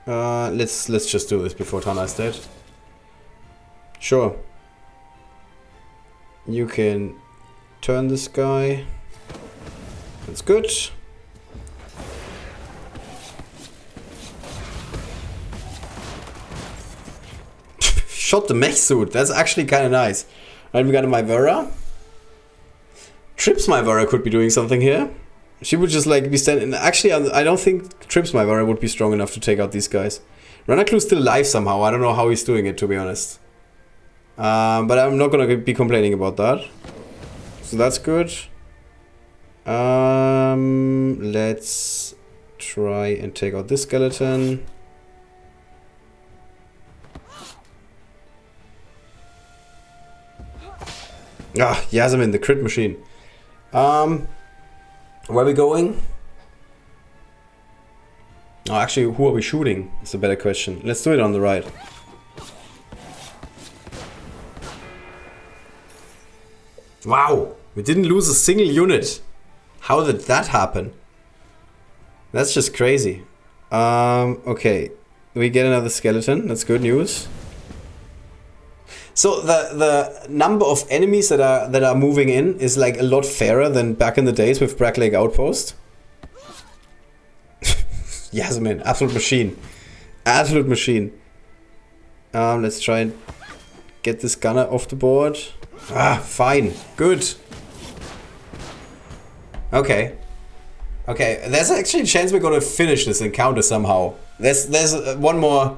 Let's just do this before Tana is dead. Sure. You can turn this guy. That's good. shot the mech suit. That's actually kind of nice. Right, we got a Myvera. Trips Myvera could be doing something here. She would just like be standing. Actually, I don't think Trips Myvera would be strong enough to take out these guys. Ranaklu's still alive somehow. I don't know how he's doing it, to be honest. But I'm not gonna be complaining about that. So that's good. Let's try and take out this skeleton. Ah, Yasmin, the crit machine. Where are we going? Oh, actually, who are we shooting? It's a better question. Let's do it on the right. Wow, we didn't lose a single unit. How did that happen? That's just crazy. Okay, we get another skeleton. That's good news. So the number of enemies that are moving in is like a lot fairer than back in the days with Bragg Lake Outpost. Yasmin, absolute machine. Absolute machine. Let's try and get this gunner off the board. Ah, fine. Good. Okay. Okay, there's actually a chance we're gonna finish this encounter somehow. There's one more.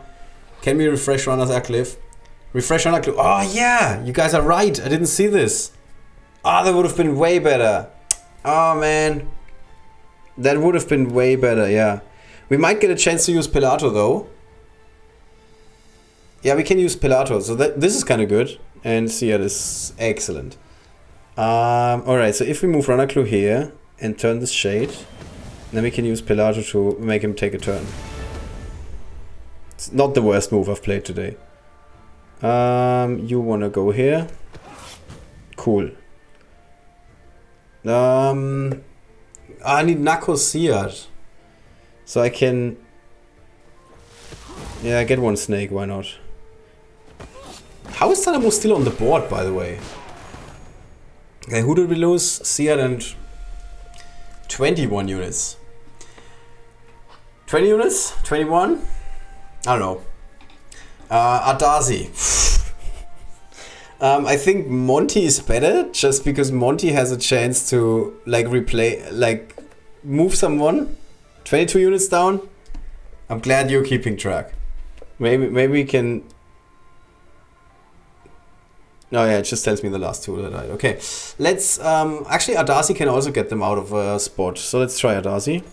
Can we refresh Runner's Cliff? Refresh Runner Cliff. Oh yeah, you guys are right. I didn't see this. Oh, that would have been way better. Oh man. That would have been way better, yeah. We might get a chance to use Pilato though. Yeah, we can use Pilato, so this is kind of good. And Sia is excellent. Alright, so if we move Ranaklu here and turn this shade, then we can use Pilato to make him take a turn. It's not the worst move I've played today. You wanna go here? Cool. I need Nako Siad. So I can... Yeah, get one snake, why not? How is Tanamo still on the board, by the way? Okay, who did we lose? Siad and 21 units. 20 units? 21? I don't know. Adazi. I think Monty is better, just because Monty has a chance to like replay, like move someone. 22 units down. I'm glad you're keeping track. Maybe we can... Oh yeah, it just tells me the last two that died. Okay, let's... actually, Adazi can also get them out of a spot. So let's try Adazi.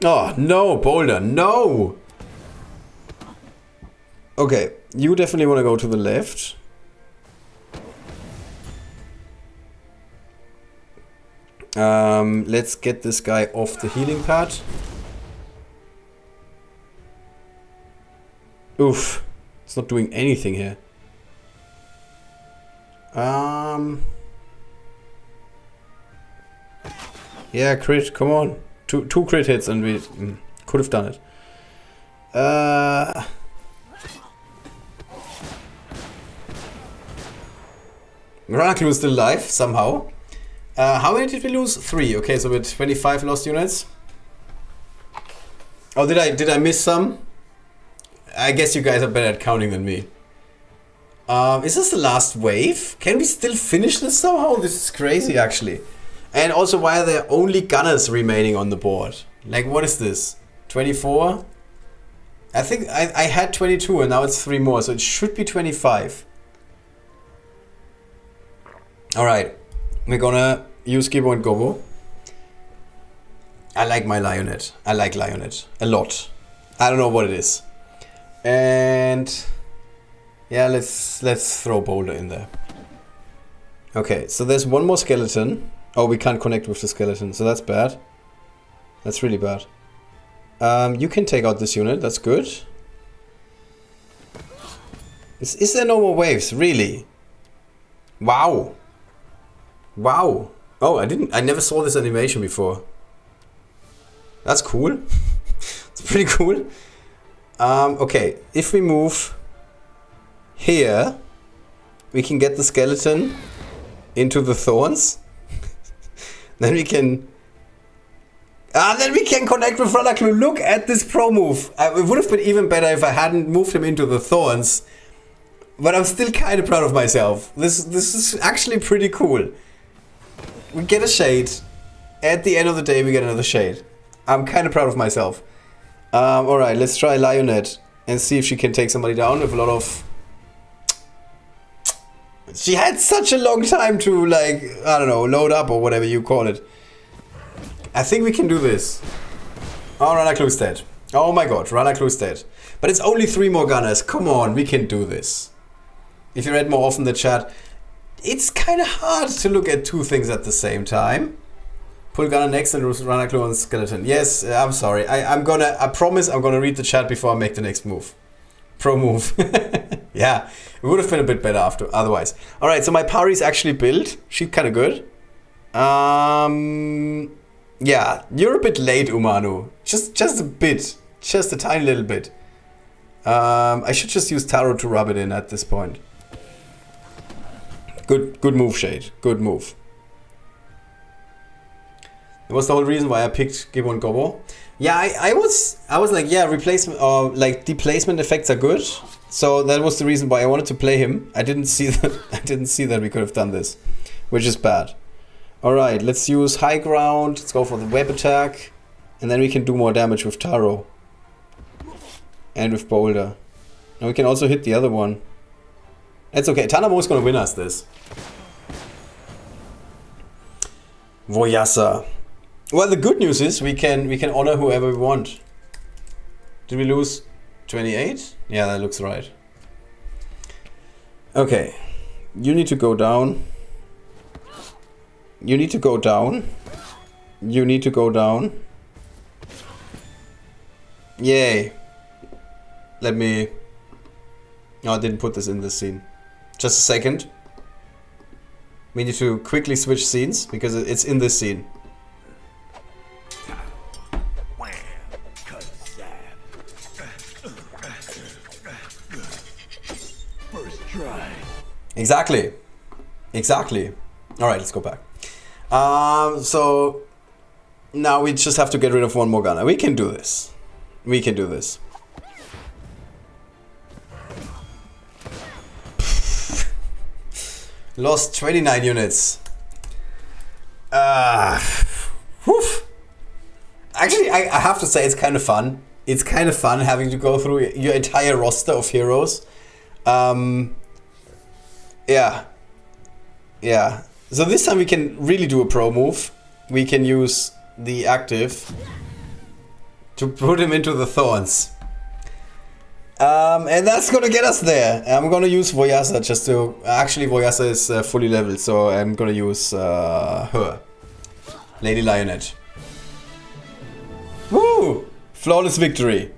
Oh, no, Boulder, no! Okay, you definitely want to go to the left. Let's get this guy off the healing pad. Oof, it's not doing anything here. Yeah, crit, come on. Two crit hits and we could have done it. Ranaklu is still alive, somehow. How many did we lose? 3. Okay, so with 25 lost units. Oh, did I miss some? I guess you guys are better at counting than me. Is this the last wave? Can we still finish this somehow? This is crazy, actually. And also, why are there only gunners remaining on the board? Like, what is this? 24? I think I had 22 and now it's 3 more, so it should be 25. Alright, we're gonna use Gibo and Gobo. I like my Lionette. I like Lionette a lot. I don't know what it is. And yeah, let's throw Boulder in there. Okay, so there's one more skeleton. Oh, we can't connect with the skeleton, so that's bad. That's really bad. You can take out this unit, that's good. Is there no more waves? Really? Wow. Wow. Oh, I never saw this animation before. That's cool. It's pretty cool. Okay, if we move here, we can get the skeleton into the thorns. Then we can connect with Ranaklu. Look at this pro move. It would have been even better if I hadn't moved him into the thorns. But I'm still kind of proud of myself. This is actually pretty cool. We get a shade. At the end of the day, we get another shade. I'm kind of proud of myself. Alright, let's try Lionette and see if she can take somebody down with a lot of... She had such a long time to, like, I don't know, load up or whatever you call it. I think we can do this. Oh, Ranaklu's dead. Oh my god, Ranaklu's dead. But it's only 3 more gunners. Come on, we can do this. If you read more often the chat, it's kind of hard to look at 2 things at the same time. Pull gunner next and Ranaklu on skeleton. Yes, I'm sorry. I promise I'm gonna read the chat before I make the next move. Pro move. Yeah, it would have been a bit better after otherwise. Alright, so my Pari's actually built. She's kind of good. Yeah, you're a bit late, Umanu. Just a bit. Just a tiny little bit. I should just use Taro to rub it in at this point. Good move, Shade. Good move. That was the whole reason why I picked Gibbon Gobo. Yeah, I was like, yeah, replacement or like deplacement effects are good. So that was the reason why I wanted to play him. I didn't see that we could have done this, which is bad. All right, let's use high ground. Let's go for the web attack, and then we can do more damage with Taro and with Boulder. And we can also hit the other one. It's okay. Tanamo is gonna win us this. Voyasa. Well, the good news is we can honor whoever we want. Did we lose 28? Yeah, that looks right. Okay. You need to go down. You need to go down. You need to go down. Yay. Let me... No, I didn't put this in this scene. Just a second. We need to quickly switch scenes because it's in this scene. Exactly. Exactly. Alright, let's go back. So now we just have to get rid of 1 more gunner. We can do this. We can do this. Lost 29 units. Actually, I have to say it's kind of fun. It's kind of fun having to go through your entire roster of heroes. Yeah. Yeah. So this time we can really do a pro move. We can use the active to put him into the thorns. And that's gonna get us there. I'm gonna use Voyasa just to... Actually, Voyasa is fully leveled, so I'm gonna use her. Lady Lionette. Woo! Flawless victory.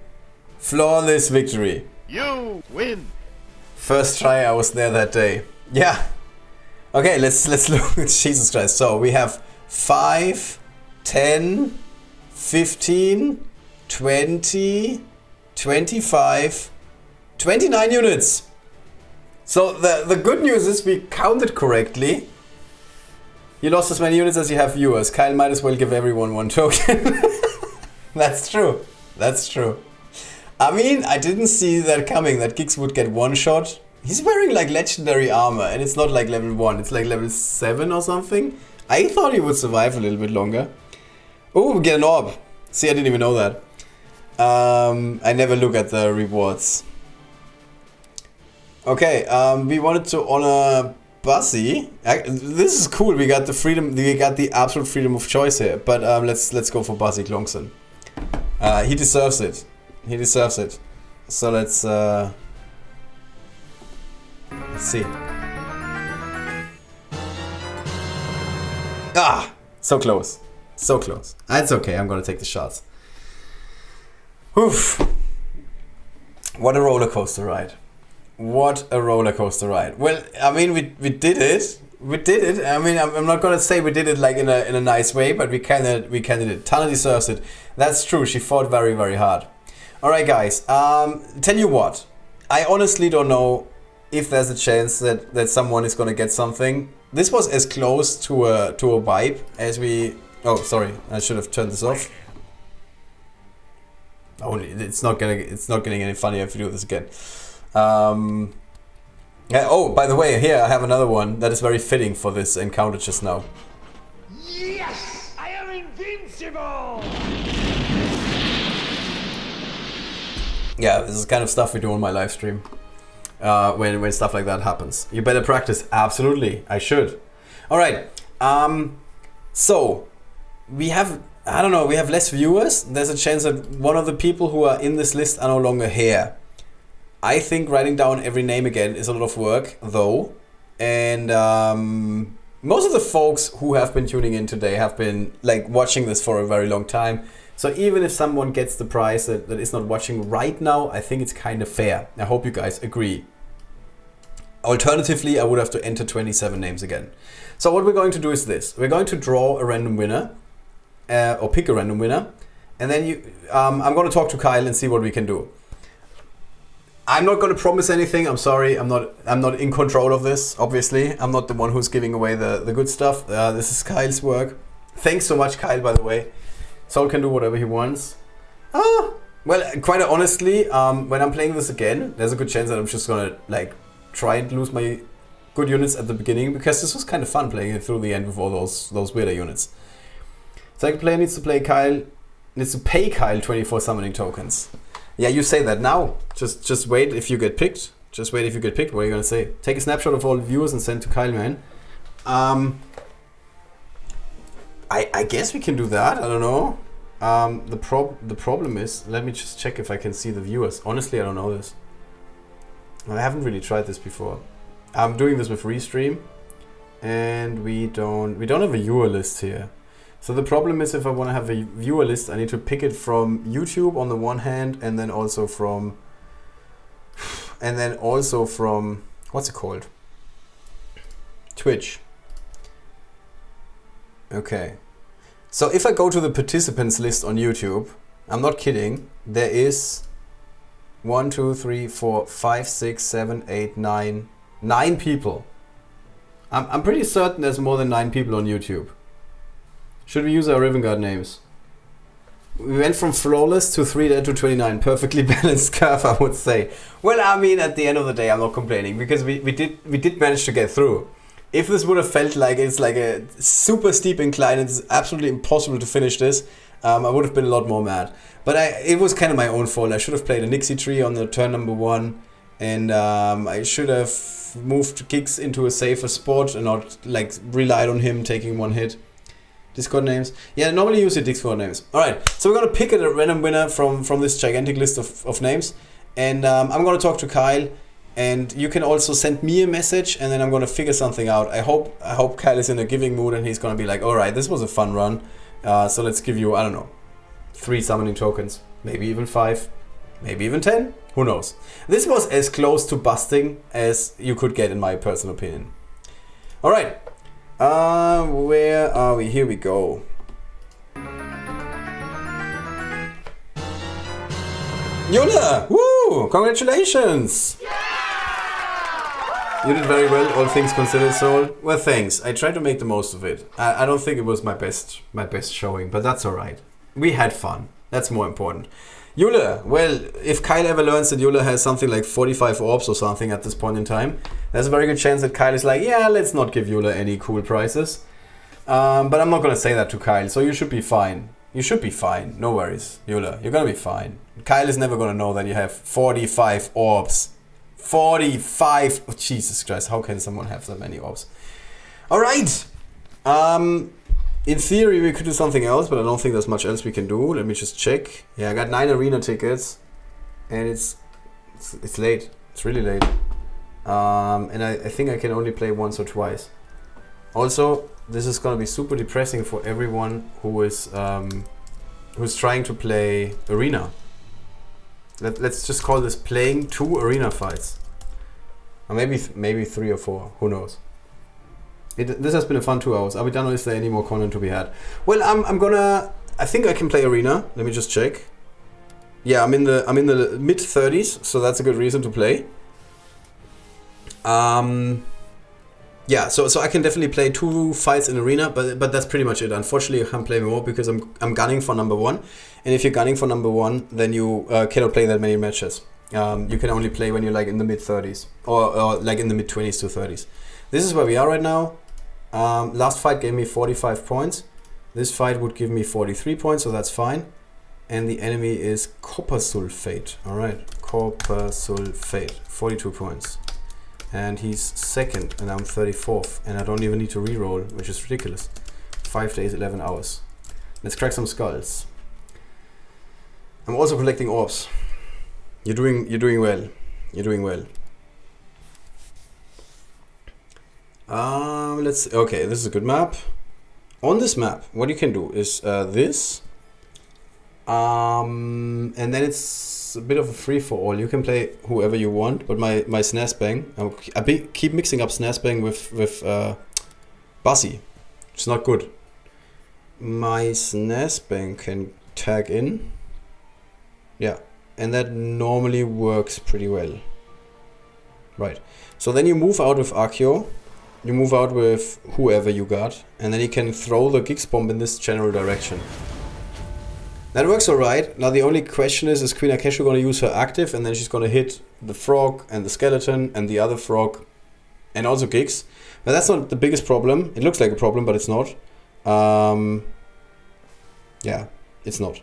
Flawless victory. You win. First try I was there that day. Yeah. Okay, let's look at Jesus Christ. So we have 5, 10, 15, 20, 25, 29 units. So the good news is we counted correctly. You lost as many units as you have viewers. Kyle might as well give everyone 1 token. That's true. That's true. I mean, I didn't see that coming, that Giggs would get 1 shot. He's wearing like legendary armor and it's not like level 1, it's like level 7 or something. I thought he would survive a little bit longer. Oh, we get an orb. See, I didn't even know that. I never look at the rewards. Okay, we wanted to honor Buzzy. This is cool, we got the freedom, we got the absolute freedom of choice here. But let's go for Buzzy Glongson. He deserves it. He deserves it. So let's see. Ah! So close. So close. It's okay, I'm gonna take the shots. Oof. What a roller coaster ride. What a roller coaster ride. Well, I mean, we did it. We did it. I mean, I'm not gonna say we did it like in a nice way, but we kinda did it. Tana deserves it. That's true, she fought very, very hard. Alright guys, tell you what. I honestly don't know if there's a chance that someone is gonna get something. This was as close to a wipe as we... Oh, sorry, I should have turned this off. Oh, it's not getting any funnier if we do this again. Oh, by the way, here I have another one that is very fitting for this encounter just now. Yes! I am invincible! Yeah, this is the kind of stuff we do on my live stream. When stuff like that happens. You better practice. Absolutely, I should. Alright, so we have, I don't know, we have less viewers. There's a chance that one of the people who are in this list are no longer here. I think writing down every name again is a lot of work, though. And most of the folks who have been tuning in today have been like watching this for a very long time. So even if someone gets the prize that is not watching right now, I think it's kind of fair. I hope you guys agree. Alternatively, I would have to enter 27 names again. So what we're going to do is this. We're going to draw a random winner, or pick a random winner. And then I'm going to talk to Kyle and see what we can do. I'm not going to promise anything. I'm sorry. I'm not in control of this, obviously. I'm not the one who's giving away the good stuff. This is Kyle's work. Thanks so much, Kyle, by the way. Saul can do whatever he wants. Well, quite honestly, when I'm playing this again, there's a good chance that I'm just going to like try and lose my good units at the beginning, because this was kind of fun playing it through the end with all those weirder units. Second player needs to pay Kyle 24 summoning tokens. Yeah, you say that now. Just wait if you get picked. Just wait if you get picked. What are you gonna say? Take a snapshot of all the viewers and send to Kyle, man. I guess we can do that. I don't know. The problem is, let me just check if I can see the viewers. Honestly, I don't know this. I haven't really tried this before. I'm doing this with Restream, and we don't have a viewer list here. So the problem is, if I want to have a viewer list, I need to pick it from YouTube on the one hand, and then also from what's it called? Twitch. Okay. So if I go to the participants list on YouTube, I'm not kidding, there is 1, 2, 3, 4, 5, 6, 7, 8, 9 people. I'm pretty certain there's more than 9 people on YouTube. Should we use our Riven Guard names? We went from flawless to 3 dead to 29. Perfectly balanced curve, I would say. Well, I mean, at the end of the day, I'm not complaining, because we did manage to get through. If this would have felt like it's like a super steep incline, it's absolutely impossible to finish this, I would have been a lot more mad. But it was kind of my own fault. I should have played a Nixie tree on the turn number 1, and I should have moved Giggs into a safer spot and not like relied on him taking one hit. Discord names. Yeah, normally use your Discord names. Alright, so we're going to pick a random winner from this gigantic list of names. And I'm going to talk to Kyle. And you can also send me a message, and then I'm going to figure something out. I hope Kyle is in a giving mood, and he's going to be like, alright, this was a fun run. So let's give you, I don't know, 3 summoning tokens. Maybe even 5. Maybe even 10. Who knows? This was as close to busting as you could get, in my personal opinion. Alright. Where are we? Here we go. Yola! Woo! Congratulations! Yeah! You did very well, all things considered, Soul. Well, thanks. I tried to make the most of it. I don't think it was my best showing, but that's alright. We had fun. That's more important. Yula, well, if Kyle ever learns that Yula has something like 45 orbs or something at this point in time, there's a very good chance that Kyle is like, yeah, let's not give Yula any cool prizes. But I'm not going to say that to Kyle, so you should be fine. You should be fine. No worries, Yula. You're going to be fine. Kyle is never going to know that you have 45 orbs. 45! Oh, Jesus Christ, how can someone have that many orbs? Alright! In theory, we could do something else, but I don't think there's much else we can do. Let me just check. Yeah, I got 9 arena tickets, and it's late. It's really late. And I think I can only play once or twice. Also, this is gonna be super depressing for everyone who is who's trying to play arena. Let's just call this playing 2 arena fights, or maybe 3 or 4. Who knows? This has been a fun 2 hours. Are we done, or is there any more content to be had? Well, I think I can play arena. Let me just check. Yeah, I'm in the mid 30s, so that's a good reason to play. Yeah, so I can definitely play 2 fights in arena, but that's pretty much it. Unfortunately, I can't play more because I'm gunning for number 1, and if you're gunning for number 1, then you cannot play that many matches. You can only play when you're like in the mid-30s or like in the mid-20s to 30s. This is where we are right now. Last fight gave me 45 points. This fight would give me 43 points, so that's fine. And the enemy is copper sulfate. All right, copper sulfate, 42 points. And he's second, and I'm 34th, and I don't even need to reroll, which is ridiculous. 5 days, 11 hours. Let's crack some skulls. I'm also collecting orbs. You're doing well. You're doing well. Okay, this is a good map. On this map, what you can do is this. And then it's a bit of a free-for-all. You can play whoever you want, but my SNES bang, I keep mixing up SNES bang with Bussy. It's not good. My SNES bang can tag in. Yeah, and that normally works pretty well. Right, so then you move out with Accio. You move out with whoever you got, and then you can throw the Gix bomb in this general direction. That works alright. Now the only question is Queen Akeshu gonna use her active, and then she's gonna hit the frog and the skeleton and the other frog and also Gix. But that's not the biggest problem. It looks like a problem, but it's not. Yeah, it's not.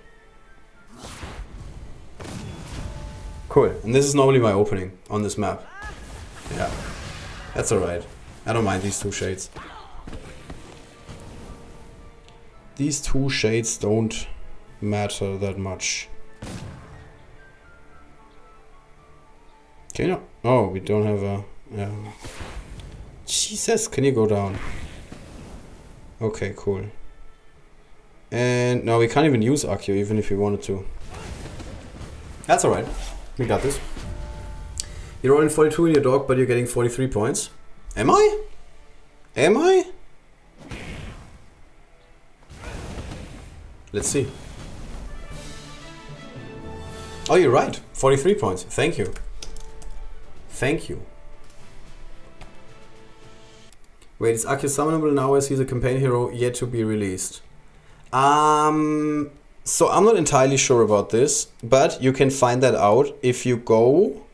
Cool. And this is normally my opening on this map. Yeah, that's alright. I don't mind these two shades. These two shades don't matter that much. Can you? Oh, we don't have a... Jesus, can you go down? Okay, cool. And no, we can't even use Accio even if we wanted to. That's alright. We got this. You're rolling 42 in your dog, but you're getting 43 points. Am I? Am I? Let's see. Oh, you're right. 43 points. Thank you. Thank you. Wait, is Accio summonable now as he's a campaign hero yet to be released? So I'm not entirely sure about this, but you can find that out if you go...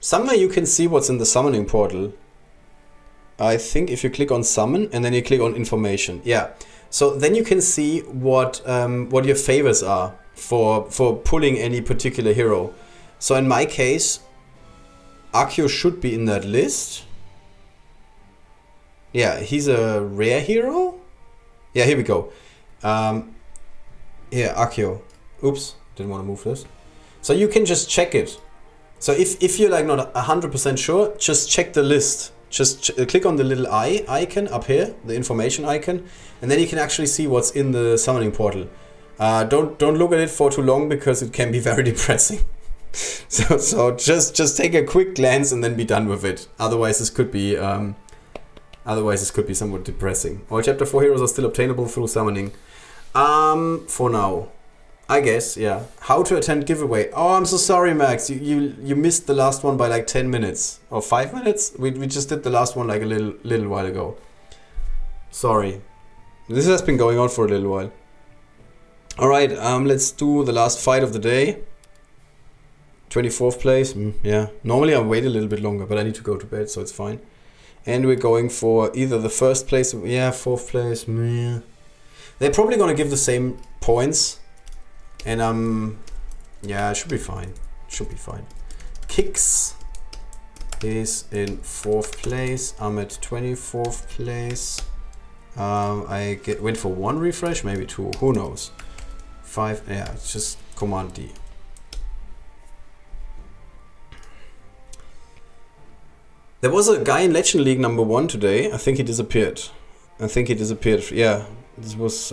Somewhere you can see what's in the summoning portal. I think if you click on summon and then you click on information. Yeah. So then you can see what your favors are for pulling any particular hero. So in my case, Accio should be in that list. Yeah, he's a rare hero. Yeah, here we go. Here, Accio. Oops, didn't want to move this. So you can just check it. So if you're like not 100% sure, just check the list. Just click on the little eye icon up here, the information icon, and then you can actually see what's in the summoning portal. Don't look at it for too long because it can be very depressing. so just take a quick glance and then be done with it. Otherwise this could be somewhat depressing. All chapter 4 heroes are still obtainable through summoning. For now. I guess, yeah. How to attend giveaway. Oh, I'm so sorry, Max. You missed the last one by like 10 minutes. Or 5 minutes? We just did the last one like a little while ago. Sorry. This has been going on for a little while. Alright, let's do the last fight of the day. 24th place. Yeah. Normally I wait a little bit longer, but I need to go to bed, so it's fine. And we're going for either the first place... Yeah, 4th place. Yeah. They're probably going to give the same points. And yeah, it should be fine. Should be fine. Kix is in 4th place. I'm at 24th place. I went for 1 refresh, maybe 2. Who knows? 5. Yeah, it's just Command D. There was a guy in Legend League number 1 today. I think he disappeared. Yeah, this was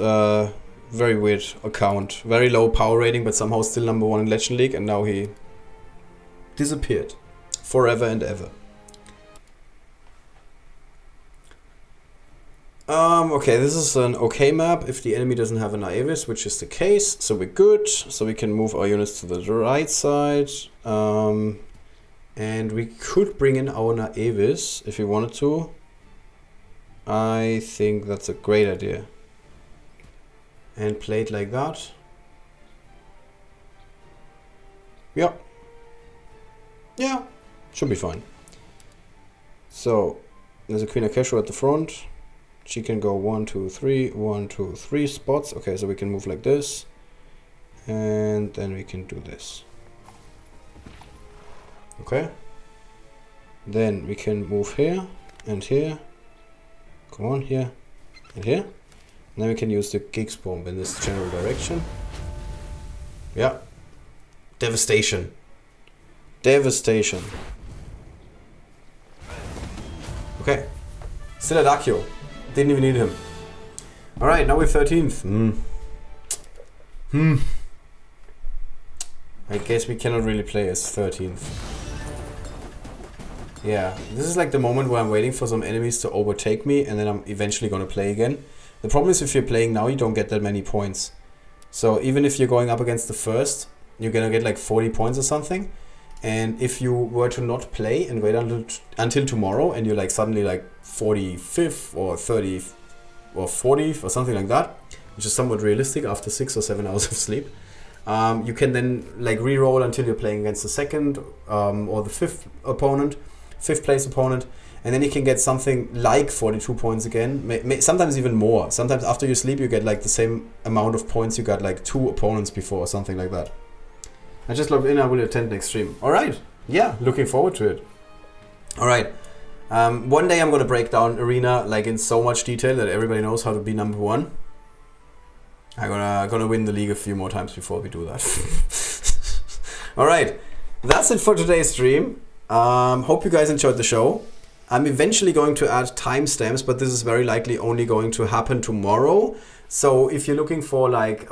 very weird account. Very low power rating, but somehow still number 1 in Legend League, and now he disappeared. Forever and ever. Okay, this is an okay map if the enemy doesn't have an AWAYS, which is the case, so we're good. So we can move our units to the right side. And we could bring in our AWAYS if we wanted to. I think that's a great idea. And play it like that. Yeah. Yeah, should be fine. So, there's a Queen Akesho at the front. She can go 1, 2, 3, 1, 2, 3 spots. Okay, so we can move like this. And then we can do this. Okay. Then we can move here and here. Come on, here and here. And then we can use the Giggs bomb in this general direction. Yeah. Devastation. Devastation. Okay. Still at Akio. Didn't even need him. Alright, now we're 13th. I guess we cannot really play as 13th. Yeah, this is like the moment where I'm waiting for some enemies to overtake me and then I'm eventually gonna play again. The problem is if you're playing now, you don't get that many points. So even if you're going up against the first, you're gonna get like 40 points or something. And if you were to not play and wait until tomorrow and you're like suddenly like 45th or 30th or 40th or something like that, which is somewhat realistic after 6 or 7 hours of sleep, you can then like re-roll until you're playing against the second or the fifth place opponent, and then you can get something like 42 points again, sometimes even more. Sometimes after you sleep you get like the same amount of points you got like 2 opponents before or something like that. I just logged in, I will attend next stream. Alright, yeah, looking forward to it. Alright, one day I'm gonna break down Arena like in so much detail that everybody knows how to be number 1. I'm gonna win the league a few more times before we do that. Alright, that's it for today's stream. Hope you guys enjoyed the show. I'm eventually going to add timestamps, but this is very likely only going to happen tomorrow. So if you're looking for like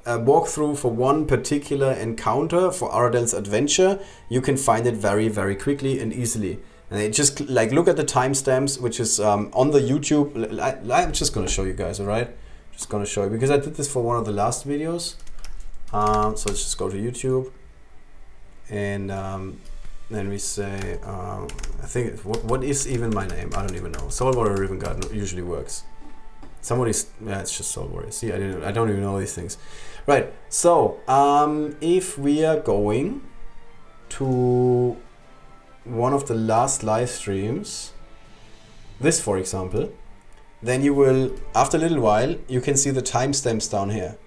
a walkthrough for one particular encounter for Aradel's adventure, you can find it very, very quickly and easily. And just like look at the timestamps, which is on the YouTube. I'm just gonna show you guys, alright? Just gonna show you because I did this for one of the last videos. So let's just go to YouTube, and then we say I think what is even my name? I don't even know. Saltwater Ribbon Guard usually works. Somebody's it's just Saltwater. See, I don't even know these things. Right. So if we are going to one of the last live streams, this for example, then you will, after a little while, you can see the timestamps down here.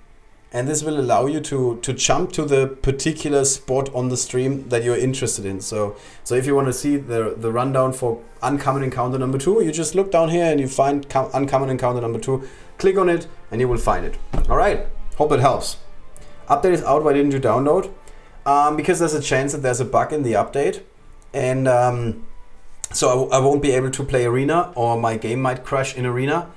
And this will allow you to jump to the particular spot on the stream that you're interested in. So if you want to see the rundown for Uncommon Encounter number 2, you just look down here and you find Uncommon Encounter number 2, click on it and you will find it. Alright, hope it helps. Update is out, why didn't you download? Because there's a chance that there's a bug in the update. And so I won't be able to play Arena, or my game might crash in Arena.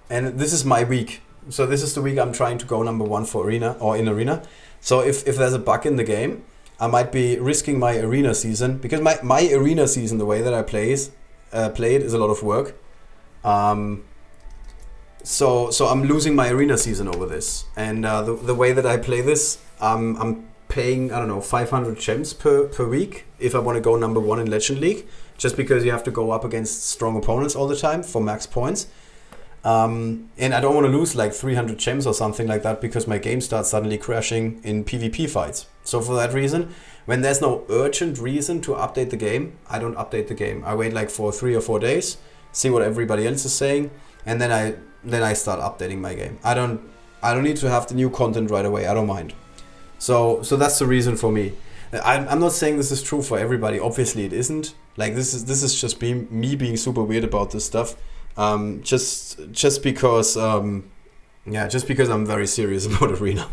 And this is my week. So this is the week I'm trying to go number 1 for Arena, or in Arena. So if there's a bug in the game, I might be risking my Arena season, because my Arena season, the way that I play it is a lot of work. So I'm losing my Arena season over this. And the way that I play this, I'm paying, I don't know, 500 gems per week if I want to go number 1 in Legend League, just because you have to go up against strong opponents all the time for max points. And I don't want to lose like 300 gems or something like that because my game starts suddenly crashing in PvP fights. So for that reason, when there's no urgent reason to update the game, I don't update the game. I wait like for 3 or 4 days, see what everybody else is saying, and then I start updating my game. I don't need to have the new content right away. I don't mind. So that's the reason for me. I'm not saying this is true for everybody. Obviously it isn't. Like this is just me being super weird about this stuff. Just because I'm very serious about Arena.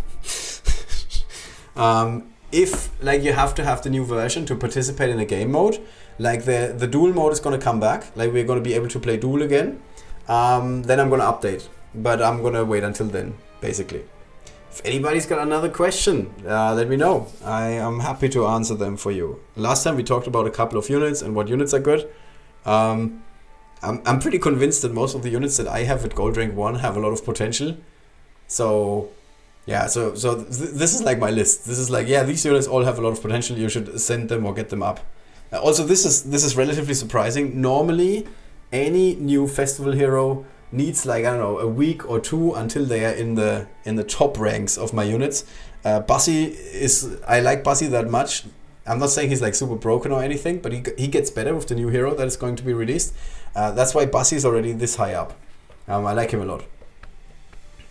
If like you have to have the new version to participate in a game mode, like the duel mode is gonna come back, like we're gonna be able to play duel again, then I'm gonna update, but I'm gonna wait until then, basically. If anybody's got another question, let me know. I am happy to answer them for you. Last time we talked about a couple of units and what units are good. I'm pretty convinced that most of the units that I have at Gold Rank 1 have a lot of potential. So, yeah, so this is like my list. This is like, yeah, these units all have a lot of potential. You should send them or get them up. Also, this is relatively surprising. Normally, any new festival hero needs like, I don't know, a week or 2 until they are in the top ranks of my units. Bussy I like Bussy that much. I'm not saying he's like super broken or anything, but he gets better with the new hero that is going to be released. That's why Bussy is already this high up. I like him a lot.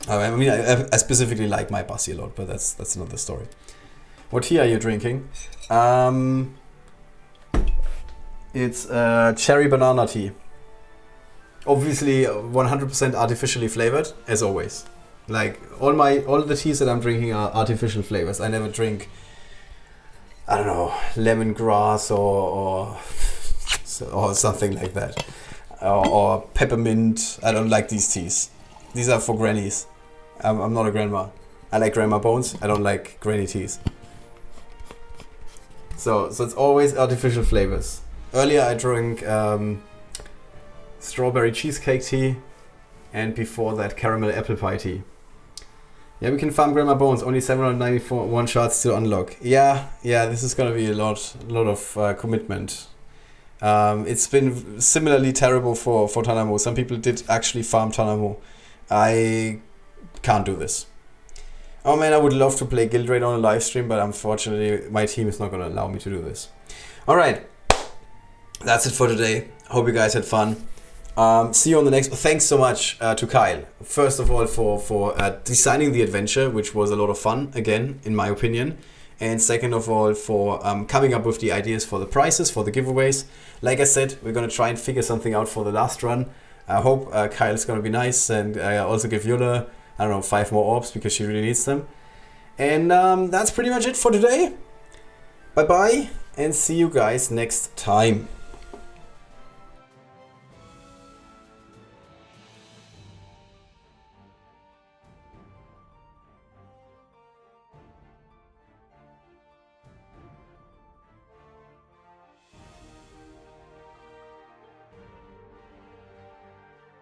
I mean, I specifically like my Bussy a lot, but that's another story. What tea are you drinking? It's cherry banana tea. Obviously 100% artificially flavored, as always. Like all the teas that I'm drinking are artificial flavors. I never drink, I don't know, lemongrass or something like that, or peppermint. I don't like these teas. These are for grannies. I'm not a grandma. I like grandma bones. I don't like granny teas. So it's always artificial flavors. Earlier I drank strawberry cheesecake tea, and before that caramel apple pie tea. Yeah, we can farm grandma bones. Only 794 one shots to unlock. Yeah, this is gonna be a lot of commitment. It's been similarly terrible for Tanamo. Some people did actually farm Tanamo. I can't do this. Oh man, I would love to play Guild Raid on a live stream, but unfortunately my team is not gonna allow me to do this. Alright, that's it for today. Hope you guys had fun. See you on the next. Thanks so much to Kyle. First of all, for designing the adventure, which was a lot of fun, again, in my opinion. And second of all, for coming up with the ideas for the prizes, for the giveaways. Like I said, we're going to try and figure something out for the last run. I hope Kyle is going to be nice, and also give Yula, I don't know, 5 more orbs because she really needs them. And that's pretty much it for today. Bye bye, and see you guys next time.